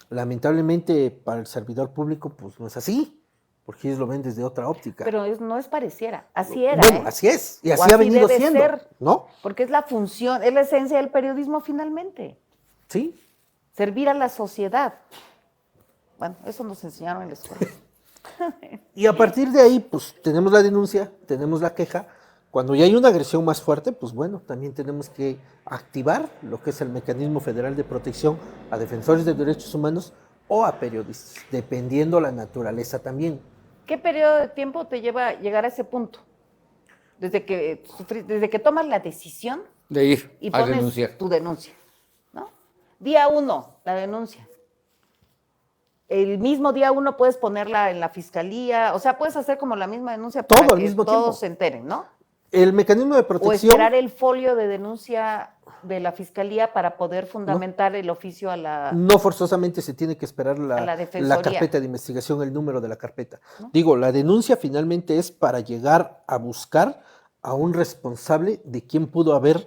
Lamentablemente para el servidor público pues no es así, porque ellos lo ven desde otra óptica. Pero no es pareciera, así era. Bueno, así es, y así ha venido siendo, ¿no? Porque es la función, es la esencia del periodismo finalmente. Sí. Servir a la sociedad. Bueno, eso nos enseñaron en la escuela. Y a partir de ahí, pues tenemos la denuncia, tenemos la queja. Cuando ya hay una agresión más fuerte, pues bueno, también tenemos que activar lo que es el Mecanismo Federal de Protección a defensores de derechos humanos o a periodistas, dependiendo la naturaleza también. ¿Qué periodo de tiempo te lleva a llegar a ese punto? Desde que tomas la decisión de ir y a pones denunciar. tu denuncia, ¿no? Día 1, la denuncia. El mismo día 1 puedes ponerla en la fiscalía, o sea, puedes hacer como la misma denuncia para todo al que mismo todos tiempo se enteren, ¿no? El mecanismo de O protección... esperar el folio de denuncia de la fiscalía para poder fundamentar el oficio a la... No forzosamente se tiene que esperar la la carpeta de investigación, el número de la carpeta. ¿No? Digo, la denuncia finalmente es para llegar a buscar a un responsable de quién pudo haber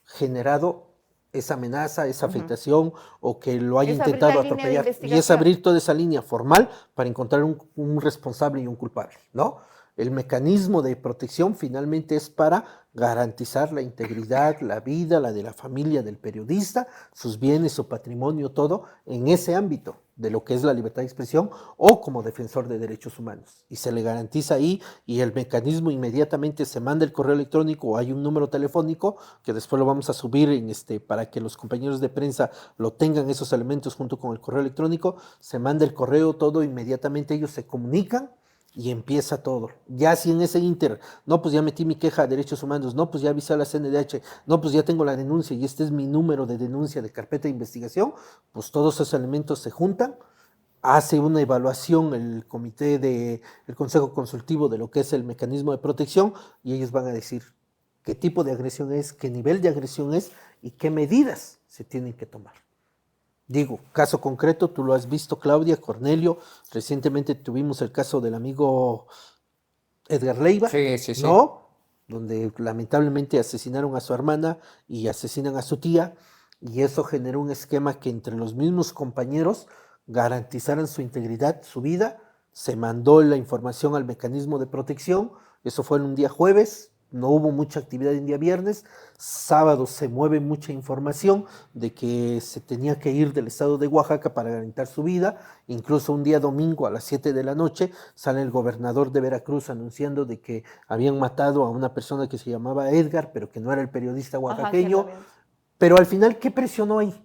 generado esa amenaza, esa afectación, o que lo haya Es abrir intentado la línea de atropellar. Y es investigación. abrir toda esa línea formal para encontrar un responsable y un culpable, ¿no? El mecanismo de protección finalmente es para garantizar la integridad, la vida, la de la familia del periodista, sus bienes, su patrimonio, todo en ese ámbito de lo que es la libertad de expresión o como defensor de derechos humanos. Y se le garantiza ahí, y el mecanismo inmediatamente se manda el correo electrónico, o hay un número telefónico que después lo vamos a subir para que los compañeros de prensa lo tengan, esos elementos junto con el correo electrónico. Se manda el correo, todo, inmediatamente ellos se comunican y empieza todo. Ya si en ese inter, no, pues ya metí mi queja a derechos humanos, no, pues ya avisé a la CNDH, no, pues ya tengo la denuncia y este es mi número de denuncia de carpeta de investigación, pues todos esos elementos se juntan hace una evaluación el el Consejo Consultivo de lo que es el mecanismo de protección y ellos van a decir qué tipo de agresión es, qué nivel de agresión es y qué medidas se tienen que tomar. Digo, caso concreto, tú lo has visto, Claudia, Cornelio, recientemente tuvimos el caso del amigo Edgar Leiva, Sí, sí, sí. ¿no? Donde lamentablemente asesinaron a su hermana y asesinan a su tía, y eso generó un esquema que entre los mismos compañeros garantizaran su integridad, su vida. Se mandó la información al mecanismo de protección, eso fue en un día jueves, no hubo mucha actividad en día viernes, sábado se mueve mucha información de que se tenía que ir del estado de Oaxaca para garantizar su vida, incluso un día domingo a las 7 de la noche sale el gobernador de Veracruz anunciando de que habían matado a una persona que se llamaba Edgar, pero que no era el periodista oaxaqueño. Ajá, Pero al final, ¿qué presionó ahí?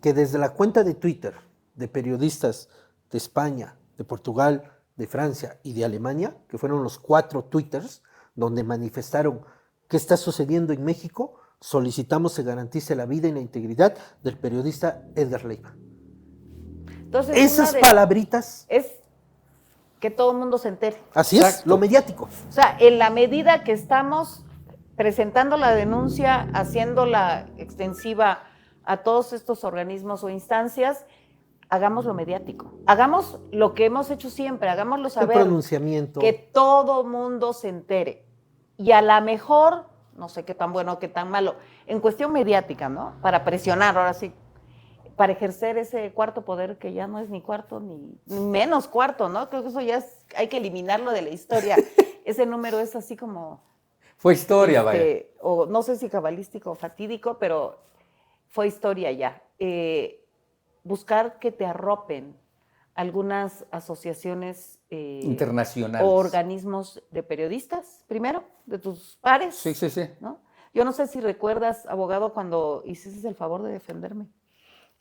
Que desde la cuenta de Twitter de periodistas de España, de Portugal, de Francia y de Alemania, que fueron los 4 Twitters, donde manifestaron qué está sucediendo en México, solicitamos se garantice la vida y la integridad del periodista Edgar Leiva. Entonces, esas palabritas. Es que todo el mundo se entere. Así es, lo mediático. O sea, en la medida que estamos presentando la denuncia, haciéndola extensiva a todos estos organismos o instancias, hagámoslo mediático. Hagamos lo que hemos hecho siempre, hagámoslo saber. El pronunciamiento. Que todo mundo se entere. Y a lo mejor, no sé qué tan bueno o qué tan malo, en cuestión mediática, ¿no? Para presionar, ahora sí, para ejercer ese cuarto poder que ya no es ni cuarto ni menos cuarto, ¿no? Creo que eso ya hay que eliminarlo de la historia. Ese número es así como... Fue historia, vaya. O no sé si cabalístico o fatídico, pero fue historia ya. Buscar que te arropen algunas asociaciones internacionales o organismos de periodistas, primero, de tus pares. Sí, sí, sí. ¿No? Yo no sé si recuerdas, abogado, cuando hiciste el favor de defenderme.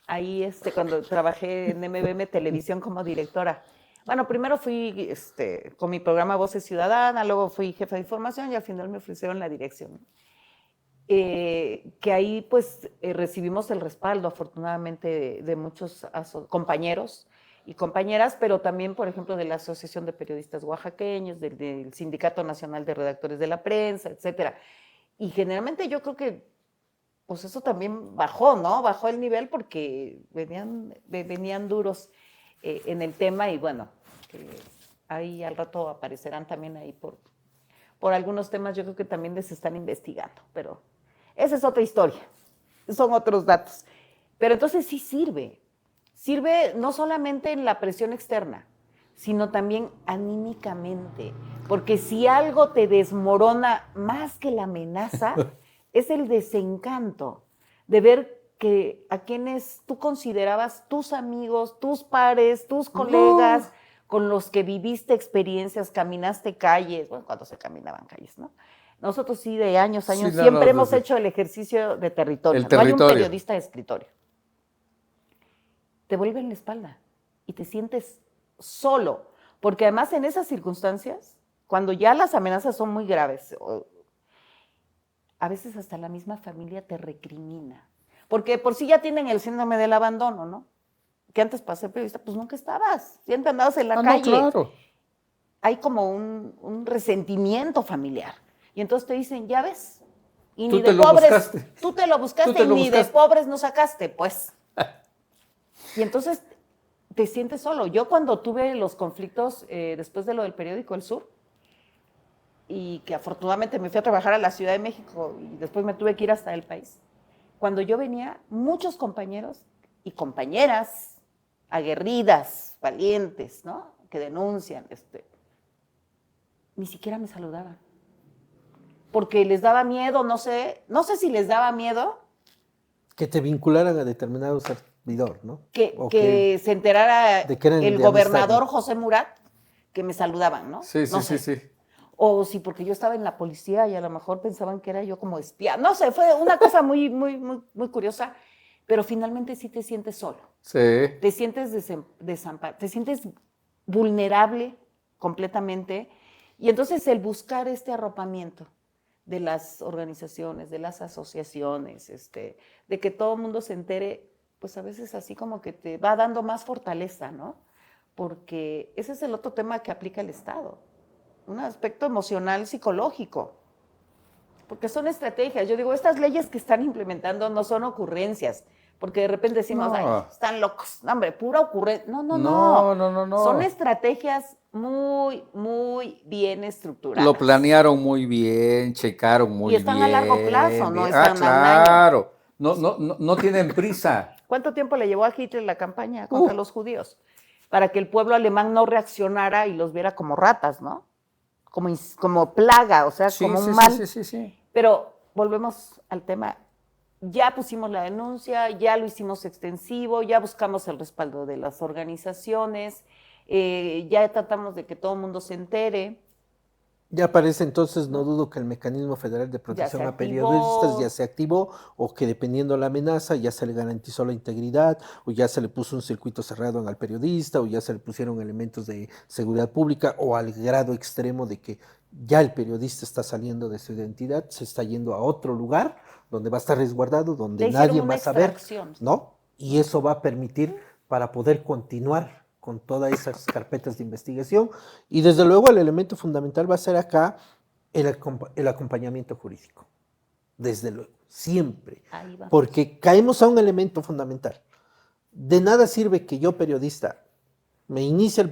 Ahí, cuando trabajé en MBM Televisión como directora. Bueno, primero fui con mi programa Voces Ciudadana, luego fui jefa de información y al final me ofrecieron la dirección. Que ahí pues recibimos el respaldo afortunadamente de muchos compañeros y compañeras, pero también, por ejemplo, de la Asociación de Periodistas Oaxaqueños, del Sindicato Nacional de Redactores de la Prensa, etcétera. Y generalmente yo creo que pues eso también bajó, ¿no? Bajó el nivel porque venían duros en el tema y bueno, ahí al rato aparecerán también ahí por algunos temas, yo creo que también les están investigando, pero esa es otra historia, son otros datos. Pero entonces sí sirve no solamente en la presión externa, sino también anímicamente, porque si algo te desmorona más que la amenaza, es el desencanto de ver que a quienes tú considerabas tus amigos, tus pares, tus colegas, con los que viviste experiencias, caminaste calles, bueno, cuando se caminaban calles, ¿no? Nosotros sí, de años, Sí, siempre hemos hecho el ejercicio de territorio. No hay un periodista de escritorio. Te vuelven la espalda y te sientes solo, porque además en esas circunstancias, cuando ya las amenazas son muy graves, a veces hasta la misma familia te recrimina, porque por sí ya tienen el síndrome del abandono, ¿no? Que antes para ser periodista, pues nunca estabas, siempre andabas en la calle. No, claro. Hay como un resentimiento familiar. Y entonces te dicen, ya ves, y ni de pobres, tú te lo buscaste y ni de pobres no sacaste, pues. Y entonces te sientes solo. Yo cuando tuve los conflictos después de lo del periódico El Sur, y que afortunadamente me fui a trabajar a la Ciudad de México y después me tuve que ir hasta el país, cuando yo venía, muchos compañeros y compañeras aguerridas, valientes, ¿no? Que denuncian, ni siquiera me saludaban. Porque les daba miedo, no sé si les daba miedo. Que te vincularan a determinado servidor, ¿no? Que se enterara el gobernador José Murat, que me saludaban, ¿no? Sí. O sí, porque yo estaba en la policía y a lo mejor pensaban que era yo como espía. No sé, fue una cosa muy, muy, muy, muy curiosa, pero finalmente sí te sientes solo. Sí. Te sientes desamparado, te sientes vulnerable completamente. Y entonces el buscar este arropamiento de las organizaciones, de las asociaciones, de que todo el mundo se entere, pues a veces así como que te va dando más fortaleza, ¿no? Porque ese es el otro tema que aplica el Estado, un aspecto emocional, psicológico, porque son estrategias. Yo digo, estas leyes que están implementando no son ocurrencias, porque de repente decimos, No. ay, están locos, no, hombre, pura ocurrencia. No, no, No, no, no, no, no. son estrategias muy, muy bien estructuradas. Lo planearon muy bien, checaron muy Y bien. están a largo plazo, no están a un año. Claro. No tienen prisa. ¿Cuánto tiempo le llevó a Hitler la campaña contra Uh. los judíos? Para que el pueblo alemán no reaccionara y los viera como ratas, ¿no? Como plaga, o sea, Sí, como sí, un mal. sí. Pero volvemos al tema. Ya pusimos la denuncia, ya lo hicimos extensivo, ya buscamos el respaldo de las organizaciones, ya tratamos de que todo el mundo se entere. Ya aparece entonces, no dudo que el Mecanismo Federal de Protección a Periodistas ya se activó o que dependiendo de la amenaza ya se le garantizó la integridad o ya se le puso un circuito cerrado al periodista o ya se le pusieron elementos de seguridad pública o al grado extremo de que ya el periodista está saliendo de su identidad, se está yendo a otro lugar donde va a estar resguardado, donde nadie va a saber, ¿no? Y eso va a permitir para poder continuar con todas esas carpetas de investigación. Y desde luego el elemento fundamental va a ser acá el acompañamiento jurídico. Desde luego, siempre. Porque caemos a un elemento fundamental. De nada sirve que yo, periodista, me inicia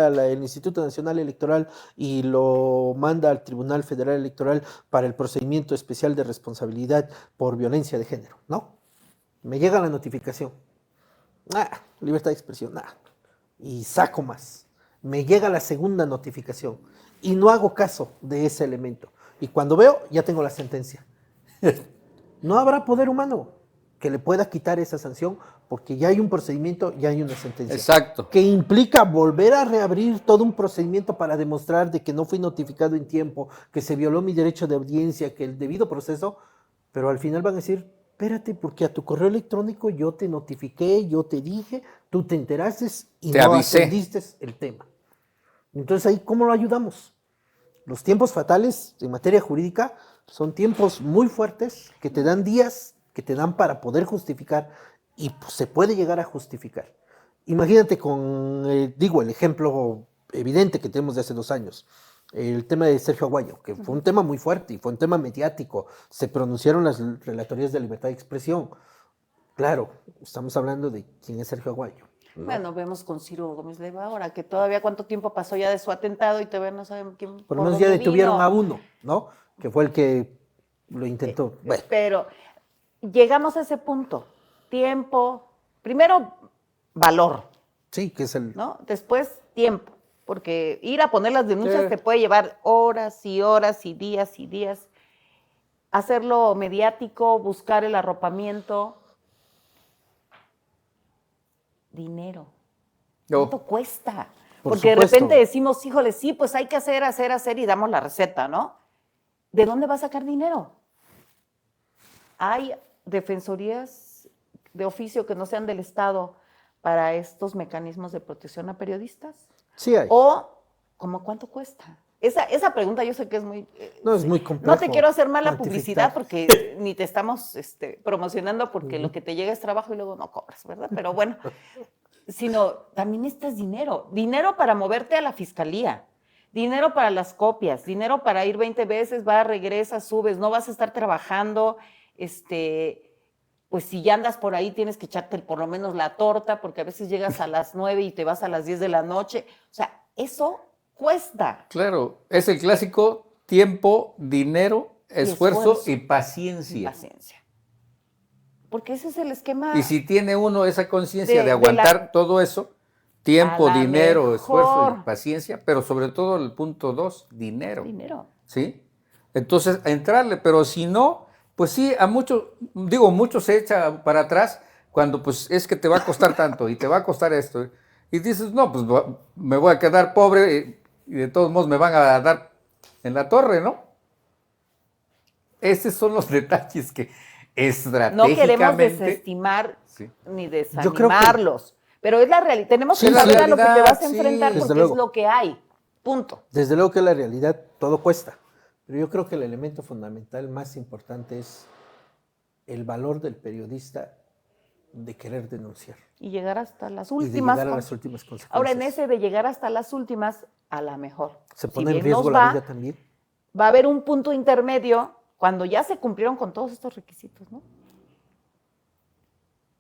el Instituto Nacional Electoral y lo manda al Tribunal Federal Electoral para el procedimiento especial de responsabilidad por violencia de género, ¿no? Me llega la notificación. Libertad de expresión, y saco más. Me llega la segunda notificación y no hago caso de ese elemento. Y cuando veo, ya tengo la sentencia. No habrá poder humano que le pueda quitar esa sanción porque ya hay un procedimiento, ya hay una sentencia. Exacto. Que implica volver a reabrir todo un procedimiento para demostrar de que no fui notificado en tiempo, que se violó mi derecho de audiencia, que el debido proceso, pero al final van a decir, espérate, porque a tu correo electrónico yo te notifiqué, yo te dije, tú te enteraste y no atendiste el tema. Entonces ahí, ¿cómo lo ayudamos? Los tiempos fatales en materia jurídica son tiempos muy fuertes que te dan días, que te dan para poder justificar y pues, se puede llegar a justificar. Imagínate con, el ejemplo evidente que tenemos de hace 2 años. El tema de Sergio Aguayo, que fue un tema muy fuerte y fue un tema mediático. Se pronunciaron las relatorías de libertad de expresión. Claro, estamos hablando de quién es Sergio Aguayo, ¿no? Bueno, vemos con Ciro Gómez Leiva ahora, que todavía cuánto tiempo pasó ya de su atentado y todavía no saben quién. Por lo menos ya detuvieron a uno, ¿no? Que fue el que lo intentó. Bueno. Pero llegamos a ese punto. Tiempo, primero valor. Sí, que es el... ¿no? Después tiempo. Porque ir a poner las denuncias te puede llevar horas y horas y días y días. Hacerlo mediático, buscar el arropamiento. Dinero. ¿Cuánto cuesta? Porque de repente decimos, híjole, sí, pues hay que hacer y damos la receta, ¿no? ¿De dónde va a sacar dinero? ¿Hay defensorías de oficio que no sean del Estado para estos mecanismos de protección a periodistas? Sí hay. O, ¿cómo cuánto cuesta? Esa pregunta yo sé que es muy... No, es muy complejo. No te quiero hacer mala publicidad porque ni te estamos promocionando porque lo que te llega es trabajo y luego no cobras, ¿verdad? Pero bueno, sino también necesitas dinero. Dinero para moverte a la fiscalía, dinero para las copias, dinero para ir 20 veces, vas, regresas, subes, no vas a estar trabajando, pues si ya andas por ahí tienes que echarte por lo menos la torta porque a veces llegas a las 9 y te vas a las 10 de la noche. O sea, eso cuesta. Claro, es el clásico tiempo, dinero, esfuerzo y paciencia. Porque ese es el esquema. Y si tiene uno esa conciencia de aguantar todo eso, tiempo, dinero, esfuerzo y paciencia, pero sobre todo el punto 2, dinero. ¿Sí? Entonces, a entrarle, pero si no, pues sí, mucho se echa para atrás cuando pues es que te va a costar tanto y te va a costar esto. Y dices, no, pues me voy a quedar pobre y de todos modos me van a dar en la torre, ¿no? Esos son los detalles que estratégicamente... No queremos desestimar ni desanimarlos, pero es la realidad. Tenemos que saber a lo que te vas a enfrentar porque es lo que hay, punto. Desde luego que la realidad todo cuesta, pero yo creo que el elemento fundamental más importante es el valor del periodista de querer denunciar. Y llegar hasta las Y últimas. de llegar a las últimas consecuencias. Ahora, en ese de llegar hasta las últimas, a la mejor. Se si pone en bien riesgo nos la va, vida también. va a haber un punto intermedio cuando ya se cumplieron con todos estos requisitos, ¿no?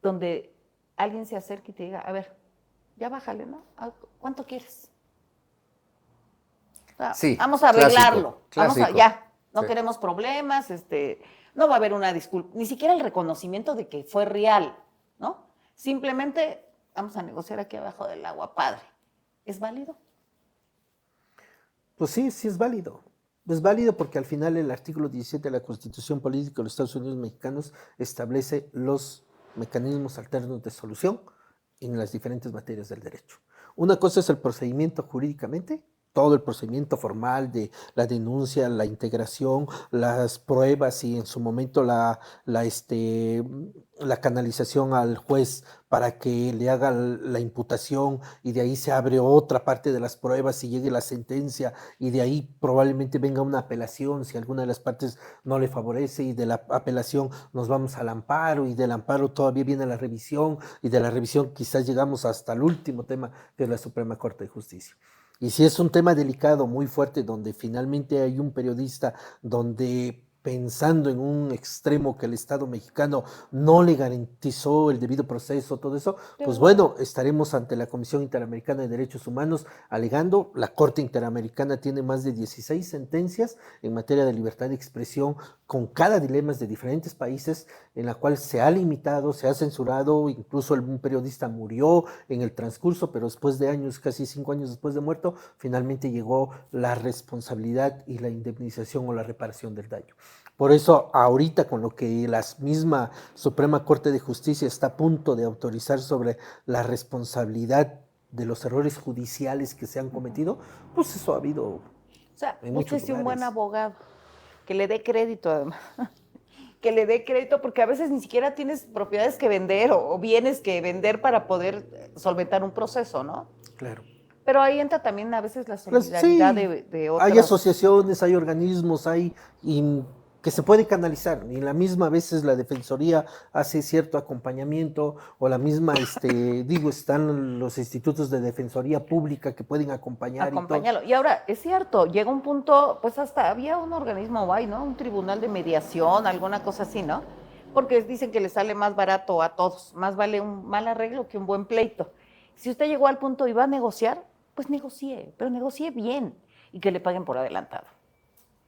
Donde alguien se acerque y te diga, a ver, ya bájale, ¿no? ¿Cuánto quieres? O sea, Sí, vamos a arreglarlo. clásico. Ya, no Sí. queremos problemas, no va a haber una disculpa, ni siquiera el reconocimiento de que fue real, ¿no? Simplemente vamos a negociar aquí abajo del agua, padre. ¿Es válido? Pues sí, sí es válido. Es válido porque al final el artículo 17 de la Constitución Política de los Estados Unidos Mexicanos establece los mecanismos alternos de solución en las diferentes materias del derecho. Una cosa es el procedimiento jurídicamente, todo el procedimiento formal de la denuncia, la integración, las pruebas y en su momento la canalización al juez para que le haga la imputación y de ahí se abre otra parte de las pruebas y llegue la sentencia y de ahí probablemente venga una apelación si alguna de las partes no le favorece y de la apelación nos vamos al amparo y del amparo todavía viene la revisión y de la revisión quizás llegamos hasta el último tema que es la Suprema Corte de Justicia. Y si es un tema delicado, muy fuerte, donde finalmente hay un periodista donde pensando en un extremo que el Estado mexicano no le garantizó el debido proceso, todo eso, pues bueno, estaremos ante la Comisión Interamericana de Derechos Humanos alegando. La Corte Interamericana tiene más de 16 sentencias en materia de libertad de expresión con cada dilema de diferentes países en la cual se ha limitado, se ha censurado, incluso un periodista murió en el transcurso, pero después de años, casi 5 años después de muerto, finalmente llegó la responsabilidad y la indemnización o la reparación del daño. Por eso ahorita con lo que la misma Suprema Corte de Justicia está a punto de autorizar sobre la responsabilidad de los errores judiciales que se han cometido, pues eso ha habido O sea, en muchos búsquese un buen lugares. abogado que le dé crédito además. Que le dé crédito porque a veces ni siquiera tienes propiedades que vender o bienes que vender para poder solventar un proceso, ¿no? Claro. Pero ahí entra también a veces la Pues solidaridad sí, de otras. hay asociaciones, hay organismos, que se puede canalizar, y la misma veces la Defensoría hace cierto acompañamiento, o la misma, están los institutos de Defensoría Pública que pueden acompañar Acompáñalo. Y ahora, es cierto, llega un punto, pues hasta había un organismo guay, ¿no? Un tribunal de mediación, alguna cosa así, ¿no? Porque dicen que le sale más barato a todos, más vale un mal arreglo que un buen pleito. Si usted llegó al punto y va a negociar, pues negocie, pero negocie bien y que le paguen por adelantado.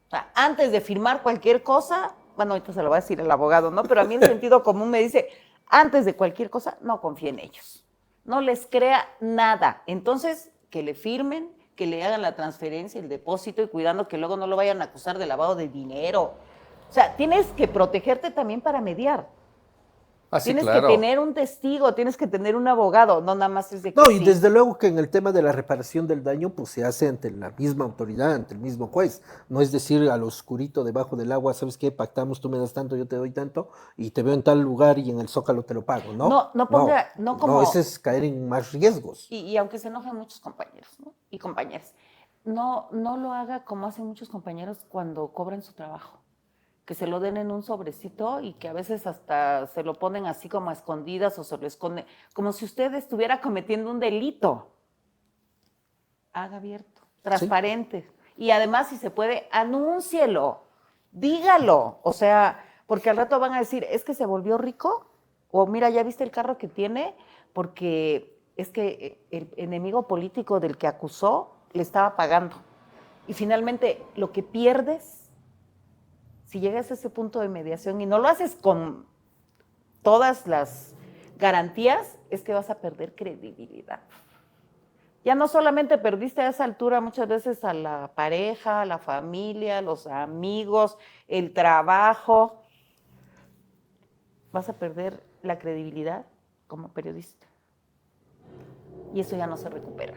O sea, antes de firmar cualquier cosa, bueno, ahorita se lo va a decir el abogado, ¿no? Pero a mí el sentido común me dice, antes de cualquier cosa, no confíe en ellos. No les crea nada. Entonces, que le firmen, que le hagan la transferencia, el depósito y cuidando que luego no lo vayan a acusar de lavado de dinero. O sea, tienes que protegerte también para mediar. Así, Tienes claro. que tener un testigo, tienes que tener un abogado, no nada más es de que No, y sí. desde luego que en el tema de la reparación del daño, pues se hace ante la misma autoridad, ante el mismo juez. No es decir al oscurito debajo del agua, ¿sabes qué? Pactamos, tú me das tanto, yo te doy tanto, y te veo en tal lugar y en el Zócalo te lo pago, ¿no? No ponga, no como... No, ese es caer en más riesgos. Y aunque se enojen muchos compañeros, ¿no? Y compañeras, no lo haga como hacen muchos compañeros cuando cobran su trabajo. Que se lo den en un sobrecito y que a veces hasta se lo ponen así como a escondidas o se lo esconden, como si usted estuviera cometiendo un delito. Haga abierto, transparente. Sí. Y además, si se puede, anúncielo, dígalo. O sea, porque al rato van a decir, es que se volvió rico, o mira, ya viste el carro que tiene, porque es que el enemigo político del que acusó le estaba pagando. Y finalmente, lo que pierdes, si llegas a ese punto de mediación y no lo haces con todas las garantías, es que vas a perder credibilidad. Ya no solamente perdiste a esa altura muchas veces a la pareja, a la familia, los amigos, el trabajo. Vas a perder la credibilidad como periodista. Y eso ya no se recupera.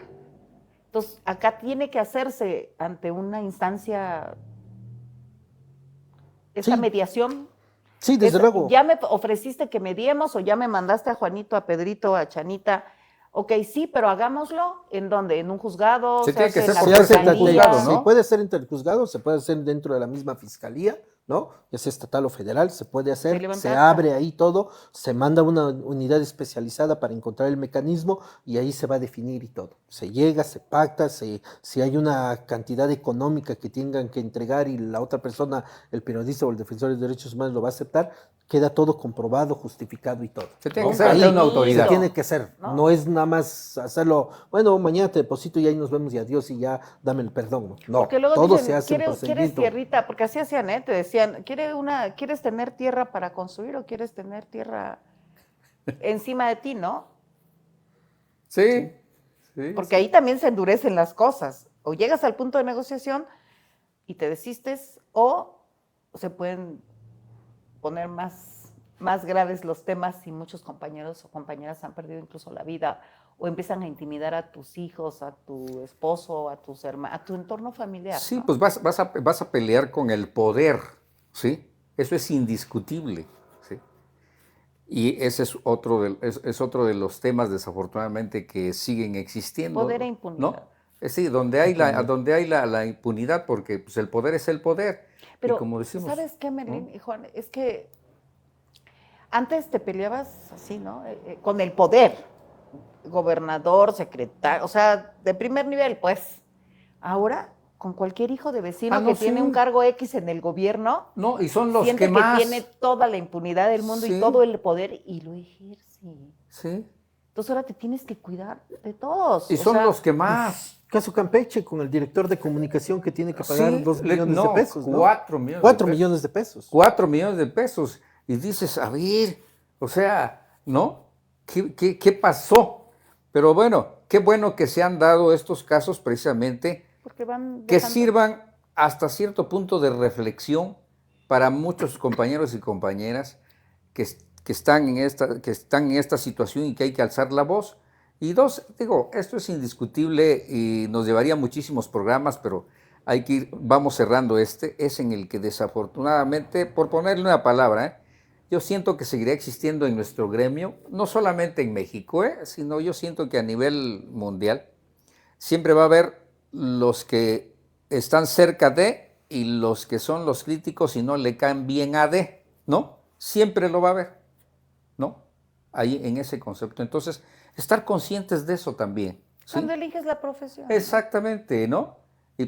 Entonces, acá tiene que hacerse ante una instancia esta mediación. Sí, desde luego. Ya me ofreciste que mediemos o ya me mandaste a Juanito, a Pedrito, a Chanita. Ok, sí, pero hagámoslo. ¿En dónde? ¿En un juzgado? Se tiene que ser por juzgado, ¿no? Sí, puede ser entre el juzgado, se puede hacer dentro de la misma fiscalía, ¿no? Ya sea estatal o federal, se puede hacer, levanta se acta. abre ahí todo, se manda una unidad especializada para encontrar el mecanismo y ahí se va a definir y todo. Se llega, se pacta, si hay una cantidad económica que tengan que entregar y la otra persona, el periodista o el defensor de derechos humanos lo va a aceptar, queda todo comprobado, justificado y todo. Se tiene ¿no? que ser ante Ahí una se autoridad. tiene que hacer, ¿no? no es nada más hacerlo, bueno, mañana te deposito y ahí nos vemos y adiós y ya dame el perdón. No, Porque luego todo dicen, se hace en ¿quieres procedimiento. tierrita? Porque así hacían, ¿eh? Te decían, ¿quieres tener tierra para construir o quieres tener tierra encima de ti, no? Sí, sí. Porque ahí también se endurecen las cosas. O llegas al punto de negociación y te desistes, o se pueden poner más graves los temas y muchos compañeros o compañeras han perdido incluso la vida, o empiezan a intimidar a tus hijos, a tu esposo, a tus hermanos, a tu entorno familiar. Sí, ¿no? pues vas a pelear con el poder, ¿sí? Eso es indiscutible, ¿sí? Y ese es otro de los temas, desafortunadamente, que siguen existiendo, Poder e ¿no? impunidad. Sí, donde hay la impunidad, porque pues, el poder es el poder. Y Pero, como decimos, ¿sabes qué, Merlín y Juan? Es que antes te peleabas así, ¿no? Con el poder, gobernador, secretario, o sea, de primer nivel, pues. Ahora, con cualquier hijo de vecino no, que tiene sí. un cargo X en el gobierno, No, y son los siente que más. tiene toda la impunidad del mundo Sí. y todo el poder y lo ejerce. Sí. Entonces ahora te tienes que cuidar de todos. Y son los que más. Caso Campeche con el director de comunicación que tiene que pagar Sí, 2 millones de pesos, ¿no? 4 millones. 4 millones de pesos. 4 millones de pesos. Y dices, a ver, o sea, ¿no? ¿Qué pasó? Pero bueno, qué bueno que se han dado estos casos precisamente Porque van que dejando... sirvan hasta cierto punto de reflexión para muchos compañeros y compañeras que están en esta situación y que hay que alzar la voz. Y dos, digo, esto es indiscutible y nos llevaría muchísimos programas, pero vamos cerrando es en el que desafortunadamente, por ponerle una palabra, yo siento que seguirá existiendo en nuestro gremio, no solamente en México, sino yo siento que a nivel mundial siempre va a haber los que están cerca de y los que son los críticos y no le caen bien a de, ¿no? Siempre lo va a haber, ¿no? Ahí en ese concepto. Entonces, estar conscientes de eso también. ¿sí? Cuando eliges la profesión. Exactamente, ¿no?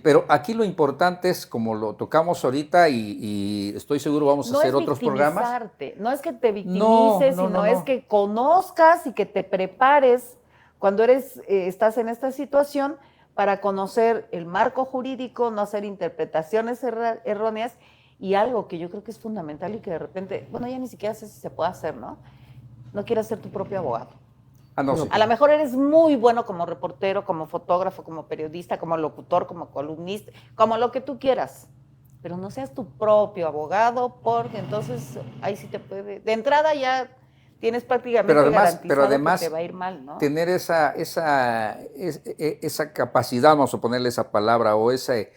Pero aquí lo importante es, como lo tocamos ahorita y estoy seguro vamos a hacer otros programas. No es que te victimices, sino es que conozcas y que te prepares cuando estás en esta situación para conocer el marco jurídico, no hacer interpretaciones erróneas y algo que yo creo que es fundamental y que de repente, bueno, ya ni siquiera sé si se puede hacer, ¿no? No quieras ser tu propio abogado. Sí. A lo mejor eres muy bueno como reportero, como fotógrafo, como periodista, como locutor, como columnista, como lo que tú quieras, pero no seas tu propio abogado, porque entonces ahí sí te puede, de entrada ya tienes prácticamente garantizado que te va a ir mal, ¿no? Tener esa capacidad, vamos a ponerle esa palabra, o ese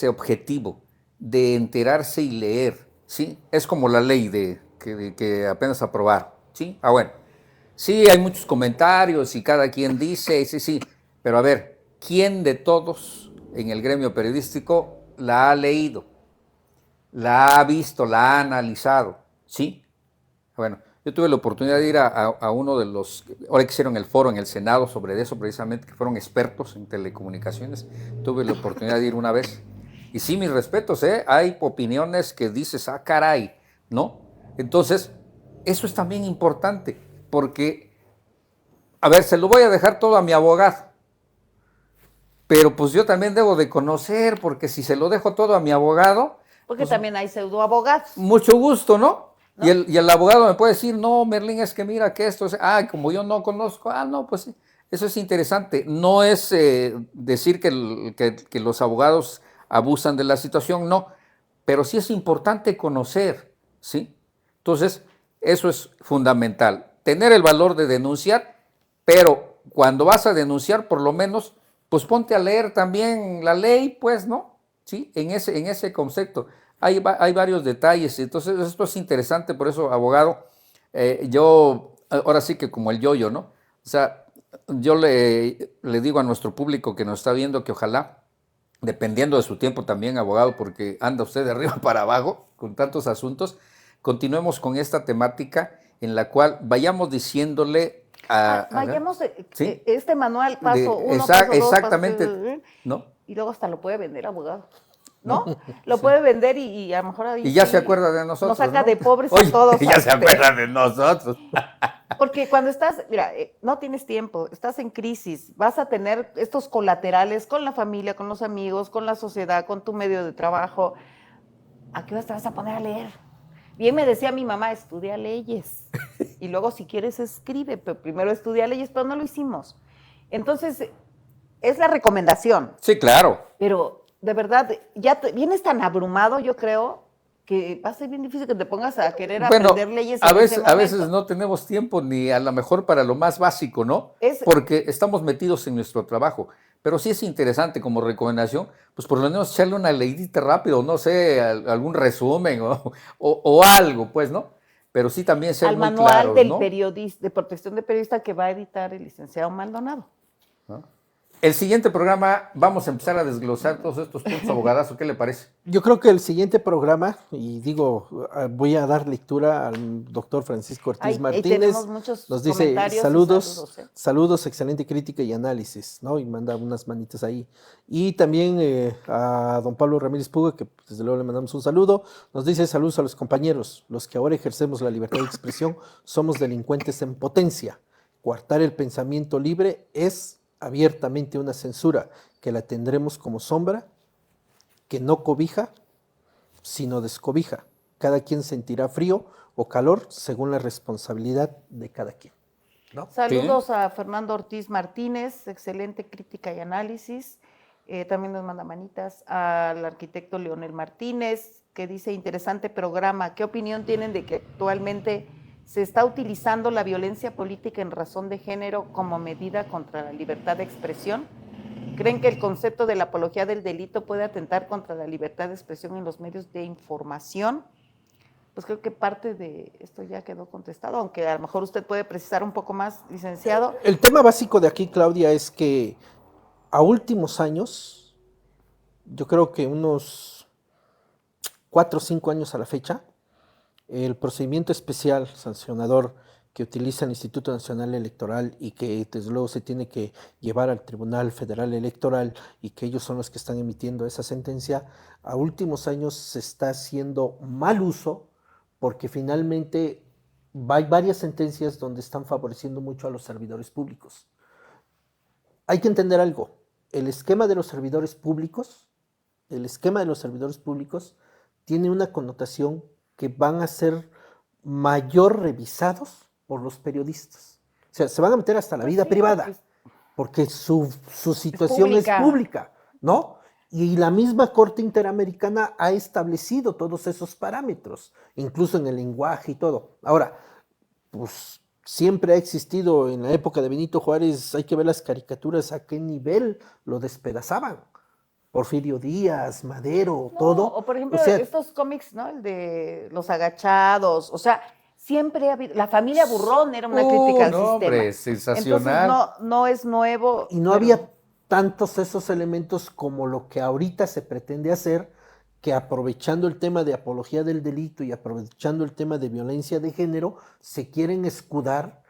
objetivo de enterarse y leer, ¿sí? Es como la ley que apenas aprobaron, ¿sí? Bueno. Sí, hay muchos comentarios y cada quien dice, sí, pero a ver, ¿quién de todos en el gremio periodístico la ha leído, la ha visto, la ha analizado? ¿Sí? Bueno, yo tuve la oportunidad de ir a uno de los, ahora que hicieron el foro en el Senado sobre eso precisamente, que fueron expertos en telecomunicaciones, tuve la oportunidad de ir una vez. Y sí, mis respetos, hay opiniones que dices, caray, ¿no? Entonces, eso es también importante. Porque, a ver, se lo voy a dejar todo a mi abogado, pero pues yo también debo de conocer, porque si se lo dejo todo a mi abogado... Porque pues, también hay pseudoabogados. Mucho gusto, ¿no? Y el abogado me puede decir, no, Merlín, es que mira que esto, como yo no conozco, no, pues sí, eso es interesante. No es decir que los abogados abusan de la situación, no, pero sí es importante conocer, ¿sí? Entonces, eso es fundamental. Tener el valor de denunciar, pero cuando vas a denunciar, por lo menos, pues ponte a leer también la ley, pues, ¿no? Sí, en ese concepto. Hay varios detalles, entonces esto es interesante, por eso, abogado, yo, ahora sí que como el yo-yo, ¿no? O sea, yo le digo a nuestro público que nos está viendo que ojalá dependiendo de su tiempo también, abogado, porque anda usted de arriba para abajo con tantos asuntos, continuemos con esta temática en la cual vayamos diciéndole Vayamos, ¿sí? este manual, paso 1, paso 2, paso 3, exactamente, ¿no? y luego hasta lo puede vender, abogado, ¿no? Lo puede vender y a lo mejor ahí Y ya sí se acuerda de nosotros, nos saca ¿no? de pobres Oye, a todos. ya se acuerda de nosotros. Porque cuando estás, mira, no tienes tiempo, estás en crisis, vas a tener estos colaterales con la familia, con los amigos, con la sociedad, con tu medio de trabajo. ¿A qué hora te vas a poner a leer? Bien me decía mi mamá, estudia leyes. Y luego si quieres escribe, pero primero estudia leyes, pero no lo hicimos. Entonces, es la recomendación. Sí, claro. Pero de verdad, ya vienes tan abrumado, yo creo, que va a ser bien difícil que te pongas a querer aprender leyes. A veces no tenemos tiempo ni a lo mejor para lo más básico, ¿no? Porque estamos metidos en nuestro trabajo. Pero sí es interesante como recomendación, pues por lo menos echarle una leidita rápido, no sé, algún resumen o algo, pues, ¿no? Pero sí también ser al muy manual claros, del ¿no? periodista, de protección de periodista que va a editar el licenciado Maldonado. ¿No? El siguiente programa vamos a empezar a desglosar todos estos puntos, abogadazo, ¿qué le parece? Yo creo que el siguiente programa, y digo, voy a dar lectura al doctor Francisco Ortiz Martínez, nos dice saludos, saludos, saludos, excelente crítica y análisis, ¿no? Y manda unas manitas ahí. Y también a don Pablo Ramírez Puga, que desde luego le mandamos un saludo, nos dice saludos a los compañeros, los que ahora ejercemos la libertad de expresión, somos delincuentes en potencia. Coartar el pensamiento libre es abiertamente una censura, que la tendremos como sombra, que no cobija, sino descobija. Cada quien sentirá frío o calor según la responsabilidad de cada quien, ¿no? Saludos a Fernando Ortiz Martínez, excelente crítica y análisis. También nos manda manitas al arquitecto Leonel Martínez, que dice, interesante programa. ¿Qué opinión tienen de que actualmente se está utilizando la violencia política en razón de género como medida contra la libertad de expresión? ¿Creen que el concepto de la apología del delito puede atentar contra la libertad de expresión en los medios de información? Pues creo que parte de esto ya quedó contestado, aunque a lo mejor usted puede precisar un poco más, licenciado. El tema básico de aquí, Claudia, es que a últimos años, yo creo que unos 4 o 5 años a la fecha, el procedimiento especial sancionador que utiliza el Instituto Nacional Electoral y que desde luego se tiene que llevar al Tribunal Federal Electoral y que ellos son los que están emitiendo esa sentencia, a últimos años se está haciendo mal uso porque finalmente hay varias sentencias donde están favoreciendo mucho a los servidores públicos. Hay que entender algo, el esquema de los servidores públicos tiene una connotación que van a ser mayor revisados por los periodistas. O sea, se van a meter hasta la vida privada, porque su situación es pública, ¿no? Y la misma Corte Interamericana ha establecido todos esos parámetros, incluso en el lenguaje y todo. Ahora, pues siempre ha existido en la época de Benito Juárez, hay que ver las caricaturas a qué nivel lo despedazaban. Porfirio Díaz, Madero, todo. O por ejemplo, estos cómics, ¿no? El de los agachados, o sea, siempre ha habido, la familia Burrón era una crítica al sistema. Hombre, sensacional. Entonces no es nuevo. Y no había tantos esos elementos como lo que ahorita se pretende hacer, que aprovechando el tema de apología del delito y aprovechando el tema de violencia de género, se quieren escudar.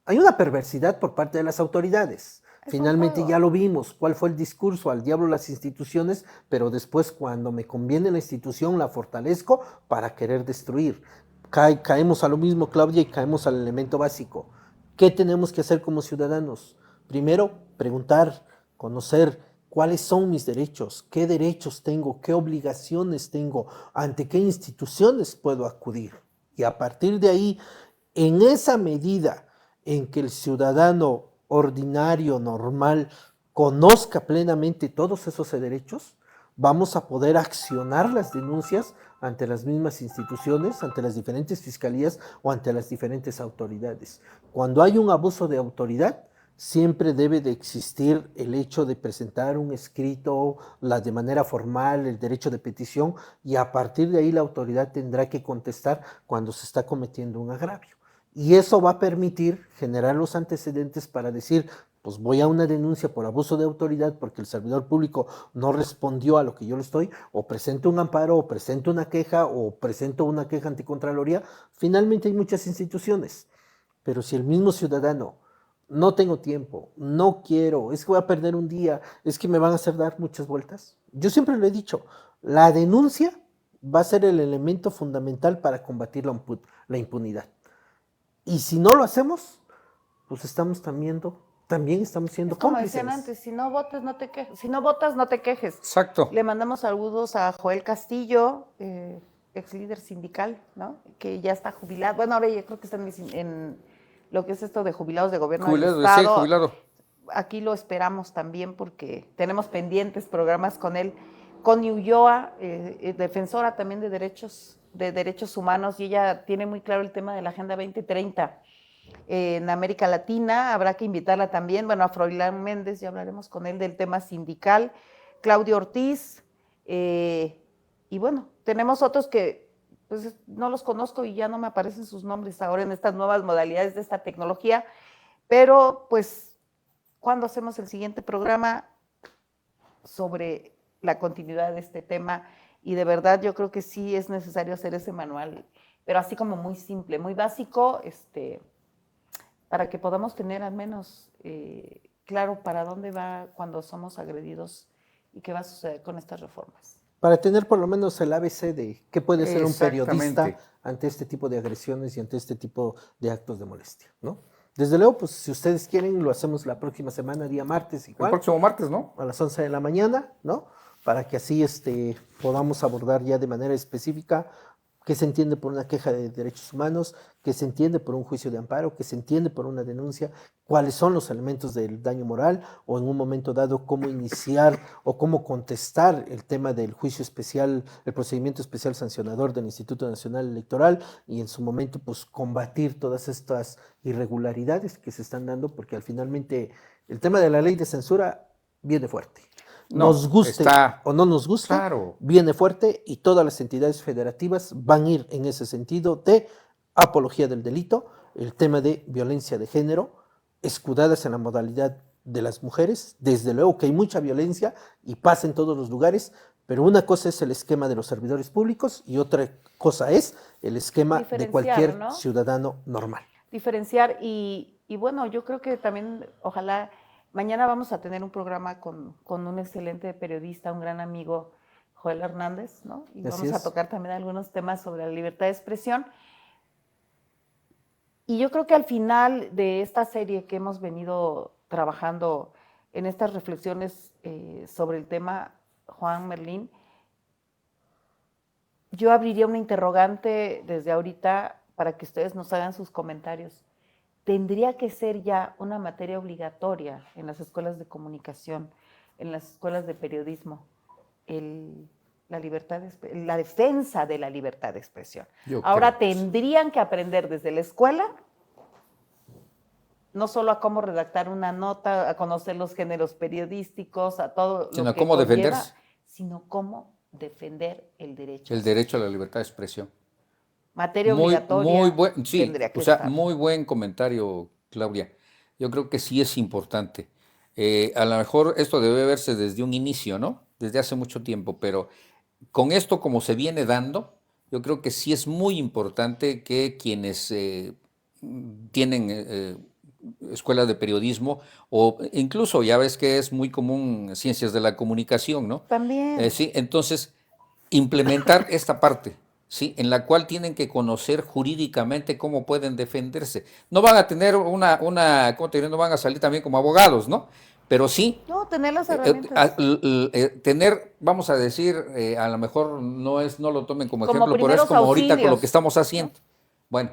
Hay una perversidad por parte de las autoridades. Finalmente ya lo vimos, cuál fue el discurso, al diablo las instituciones, pero después cuando me conviene la institución la fortalezco para querer destruir. Caemos a lo mismo, Claudia, y caemos al elemento básico. ¿Qué tenemos que hacer como ciudadanos? Primero, preguntar, conocer cuáles son mis derechos, qué derechos tengo, qué obligaciones tengo, ante qué instituciones puedo acudir. Y a partir de ahí, en esa medida en que el ciudadano ordinario, normal, conozca plenamente todos esos derechos, vamos a poder accionar las denuncias ante las mismas instituciones, ante las diferentes fiscalías o ante las diferentes autoridades. Cuando hay un abuso de autoridad, siempre debe de existir el hecho de presentar un escrito, de manera formal, el derecho de petición, y a partir de ahí la autoridad tendrá que contestar cuando se está cometiendo un agravio. Y eso va a permitir generar los antecedentes para decir, pues voy a una denuncia por abuso de autoridad porque el servidor público no respondió a lo que yo le estoy, o presento un amparo, o presento una queja, o presento una queja anticontraloría. Finalmente hay muchas instituciones, pero si el mismo ciudadano, no tengo tiempo, no quiero, es que voy a perder un día, es que me van a hacer dar muchas vueltas. Yo siempre lo he dicho, la denuncia va a ser el elemento fundamental para combatir la impunidad. Y si no lo hacemos, pues también estamos siendo Es como cómplices. decían antes, si no votas, no te quejes. Si no votas, no te quejes. Exacto. Le mandamos saludos a Joel Castillo, ex líder sindical, ¿no? Que ya está jubilado. Bueno, ahora ya creo que está en lo que es esto de jubilados de gobierno del Estado. Sí, jubilado. Aquí lo esperamos también porque tenemos pendientes programas con él. Connie Ulloa, defensora también de derechos humanos, y ella tiene muy claro el tema de la Agenda 2030. En América Latina habrá que invitarla también, bueno, a Froilán Méndez, ya hablaremos con él del tema sindical, Claudio Ortiz, y bueno, tenemos otros que pues no los conozco y ya no me aparecen sus nombres ahora en estas nuevas modalidades de esta tecnología, pero pues, ¿cuándo hacemos el siguiente programa sobre la continuidad de este tema? Y de verdad yo creo que sí es necesario hacer ese manual, pero así como muy simple, muy básico, para que podamos tener al menos claro para dónde va cuando somos agredidos y qué va a suceder con estas reformas. Para tener por lo menos el ABC de qué puede ser un periodista Exactamente. ante este tipo de agresiones y ante este tipo de actos de molestia, ¿no? Desde luego, pues si ustedes quieren, lo hacemos la próxima semana, día martes El igual, próximo martes, ¿no? a las 11 de la mañana, ¿no? Para que así podamos abordar ya de manera específica qué se entiende por una queja de derechos humanos, qué se entiende por un juicio de amparo, qué se entiende por una denuncia, cuáles son los elementos del daño moral, o en un momento dado cómo iniciar o cómo contestar el tema del juicio especial, el procedimiento especial sancionador del Instituto Nacional Electoral, y en su momento pues combatir todas estas irregularidades que se están dando, porque al finalmente el tema de la ley de censura viene fuerte. No, Nos guste está o no nos guste, claro. viene fuerte, y todas las entidades federativas van a ir en ese sentido de apología del delito, el tema de violencia de género, escudadas en la modalidad de las mujeres. Desde luego que hay mucha violencia y pasa en todos los lugares, pero una cosa es el esquema de los servidores públicos y otra cosa es el esquema de cualquier, ¿no?, ciudadano normal. Diferenciar y bueno, yo creo que también, ojalá, mañana vamos a tener un programa con un excelente periodista, un gran amigo, Joel Hernández, ¿no? Y Así vamos a es. tocar también algunos temas sobre la libertad de expresión. Y yo creo que al final de esta serie que hemos venido trabajando en estas reflexiones sobre el tema, Juan Merlín, yo abriría una interrogante desde ahorita para que ustedes nos hagan sus comentarios. ¿Tendría que ser ya una materia obligatoria en las escuelas de comunicación, en las escuelas de periodismo, la defensa de la libertad de expresión? Ahora tendrían que aprender desde la escuela, no solo a cómo redactar una nota, a conocer los géneros periodísticos, a todo sino lo que cómo conlleva, defenderse, sino cómo defender el derecho. El derecho a la libertad de expresión. Materia obligatoria. Muy buen, sí, tendría que o sea, estar. muy buen comentario, Claudia. Yo creo que sí es importante. A lo mejor esto debe verse desde un inicio, ¿no? Desde hace mucho tiempo, pero con esto como se viene dando, yo creo que sí es muy importante que quienes tienen escuelas de periodismo, o incluso ya ves que es muy común ciencias de la comunicación, ¿no? También. Sí, entonces implementar esta parte, ¿sí?, en la cual tienen que conocer jurídicamente cómo pueden defenderse. No van a tener ¿cómo te diré? No van a salir también como abogados, ¿no? Pero sí, No, tener las herramientas. tener, vamos a decir, a lo mejor no lo tomen como ejemplo, pero es primeros como ahorita con lo auxilios, que estamos haciendo. ¿no? Bueno,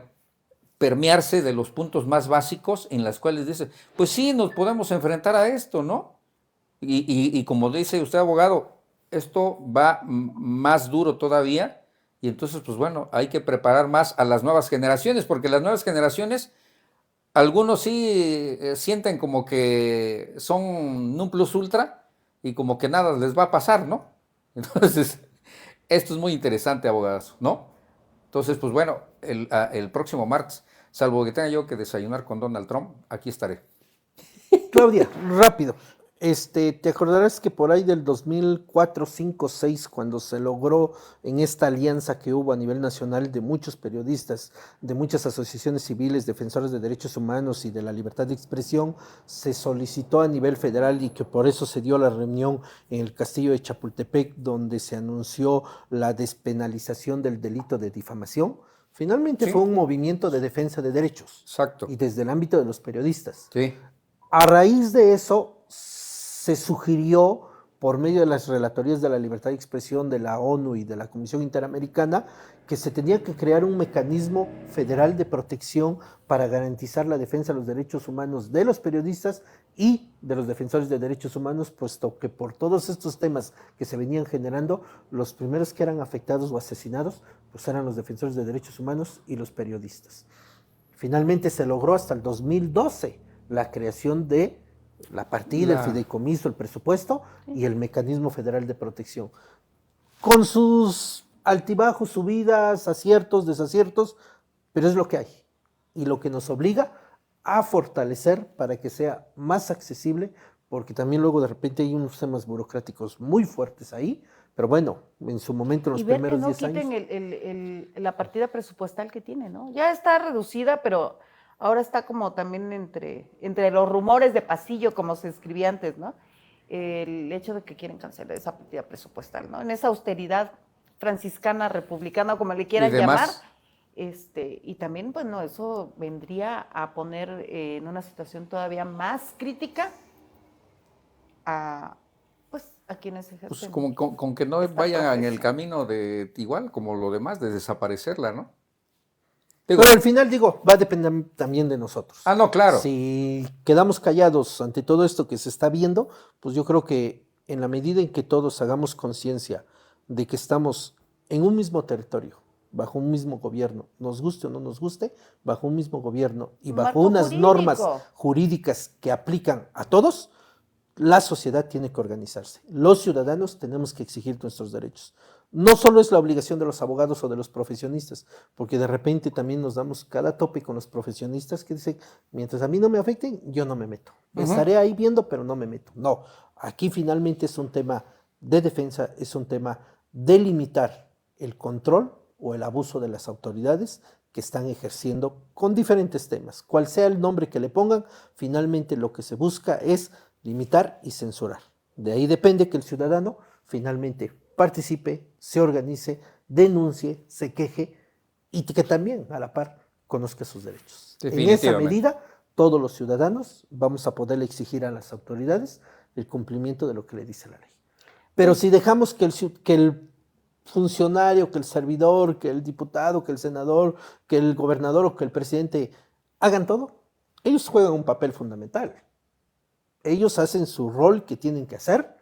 permearse de los puntos más básicos en las cuales dice, pues sí, nos podemos enfrentar a esto, ¿no? Y como dice usted, abogado, esto va más duro todavía, y entonces, pues bueno, hay que preparar más a las nuevas generaciones, porque las nuevas generaciones, algunos sí sienten como que son un plus ultra y como que nada les va a pasar, ¿no? Entonces, esto es muy interesante, abogados, ¿no? Entonces, pues bueno, el próximo martes, salvo que tenga yo que desayunar con Donald Trump, aquí estaré. Claudia, rápido. Te acordarás que por ahí del 2004, 5, 6, cuando se logró en esta alianza que hubo a nivel nacional de muchos periodistas, de muchas asociaciones civiles, defensores de derechos humanos y de la libertad de expresión, se solicitó a nivel federal y que por eso se dio la reunión en el castillo de Chapultepec, donde se anunció la despenalización del delito de difamación. Finalmente Sí. fue un movimiento de defensa de derechos. Exacto. Y desde el ámbito de los periodistas. Sí. A raíz de eso, se sugirió, por medio de las relatorías de la libertad de expresión de la ONU y de la Comisión Interamericana, que se tenía que crear un mecanismo federal de protección para garantizar la defensa de los derechos humanos de los periodistas y de los defensores de derechos humanos, puesto que por todos estos temas que se venían generando, los primeros que eran afectados o asesinados, pues eran los defensores de derechos humanos y los periodistas. Finalmente se logró hasta el 2012 la creación de la partida, el fideicomiso, el presupuesto y el mecanismo federal de protección. Con sus altibajos, subidas, aciertos, desaciertos, pero es lo que hay. Y lo que nos obliga a fortalecer para que sea más accesible, porque también luego de repente hay unos temas burocráticos muy fuertes ahí, pero bueno, en su momento, en los primeros 10 años. Y ver que no quiten la partida presupuestal que tiene, ¿no? Ya está reducida, pero ahora está como también entre los rumores de pasillo, como se escribía antes, ¿no? El hecho de que quieren cancelar esa partida presupuestal, ¿no? En esa austeridad franciscana, republicana, como le quieran llamar. Y también, bueno, eso vendría a poner en una situación todavía más crítica a quienes ejercen. Pues como con que no vayan en el camino de igual como lo demás, de desaparecerla, ¿no? Pero al final, va a depender también de nosotros. Ah, no, claro. Si quedamos callados ante todo esto que se está viendo, pues yo creo que en la medida en que todos hagamos conciencia de que estamos en un mismo territorio, bajo un mismo gobierno, nos guste o no nos guste, bajo un mismo gobierno y bajo unas normas jurídicas que aplican a todos, la sociedad tiene que organizarse. Los ciudadanos tenemos que exigir nuestros derechos. No solo es la obligación de los abogados o de los profesionistas, porque de repente también nos damos cada tope con los profesionistas que dicen, mientras a mí no me afecten, yo no me meto. Estaré ahí viendo, pero no me meto. No, aquí finalmente es un tema de defensa, es un tema de limitar el control o el abuso de las autoridades que están ejerciendo con diferentes temas. Cual sea el nombre que le pongan, finalmente lo que se busca es limitar y censurar. De ahí depende que el ciudadano finalmente participe, se organice, denuncie, se queje y que también a la par conozca sus derechos. En esa medida, todos los ciudadanos vamos a poderle exigir a las autoridades el cumplimiento de lo que le dice la ley. Pero si dejamos que el funcionario, que el servidor, que el diputado, que el senador, que el gobernador o que el presidente hagan todo, ellos juegan un papel fundamental. Ellos hacen su rol que tienen que hacer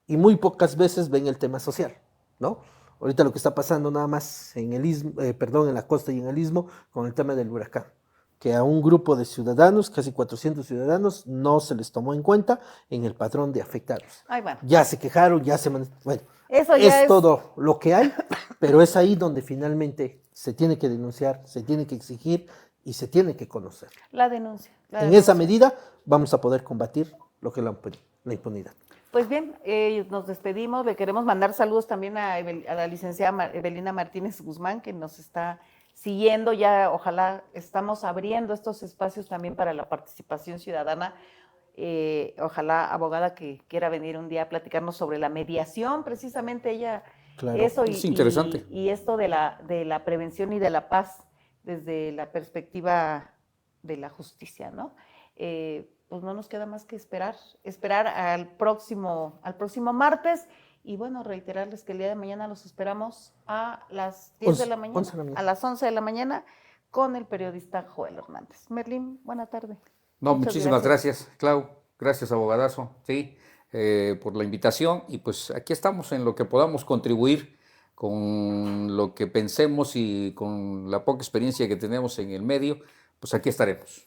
y muy pocas veces ven el tema social, ¿no? Ahorita lo que está pasando nada más en el en la costa y en el istmo con el tema del huracán, que a un grupo de ciudadanos, casi 400 ciudadanos, no se les tomó en cuenta en el padrón de afectados. Ay, bueno. Ya se quejaron, bueno, eso ya es todo lo que hay, pero es ahí donde finalmente se tiene que denunciar, se tiene que exigir y se tiene que conocer. La denuncia. En esa medida vamos a poder combatir lo que es la impunidad. Pues bien, nos despedimos. Le queremos mandar saludos también a la licenciada Evelina Martínez Guzmán, que nos está siguiendo. Ya ojalá estamos abriendo estos espacios también para la participación ciudadana. Ojalá, abogada, que quiera venir un día a platicarnos sobre la mediación, precisamente ella, claro. Eso es interesante. Y esto de la prevención y de la paz desde la perspectiva de la justicia, ¿no? Pues no nos queda más que esperar al próximo martes y bueno, reiterarles que el día de mañana los esperamos a las 10 de la mañana, a las 11 de la mañana con el periodista Joel Hernández. Merlín, buena tarde. No, muchísimas gracias, Clau. Gracias, abogadazo, sí, por la invitación y pues aquí estamos en lo que podamos contribuir con lo que pensemos y con la poca experiencia que tenemos en el medio, pues aquí estaremos.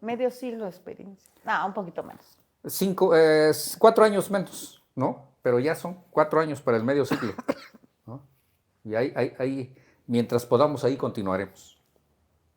Medio siglo de experiencia. No, un poquito menos. 4 años menos, ¿no? Pero ya son 4 años para el medio siglo, ¿no? Y ahí, mientras podamos, ahí continuaremos.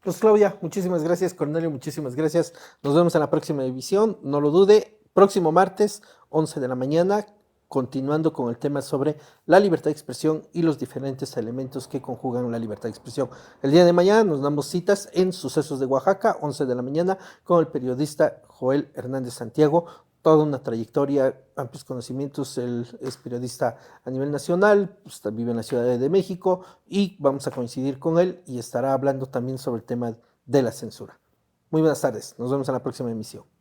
Pues Claudia, muchísimas gracias. Cornelio, muchísimas gracias. Nos vemos en la próxima edición. No lo dude. Próximo martes, 11 de la mañana, continuando con el tema sobre la libertad de expresión y los diferentes elementos que conjugan la libertad de expresión. El día de mañana nos damos citas en Sucesos de Oaxaca, 11 de la mañana, con el periodista Joel Hernández Santiago. Toda una trayectoria, amplios conocimientos. Él es periodista a nivel nacional, pues, vive en la Ciudad de México y vamos a coincidir con él y estará hablando también sobre el tema de la censura. Muy buenas tardes, nos vemos en la próxima emisión.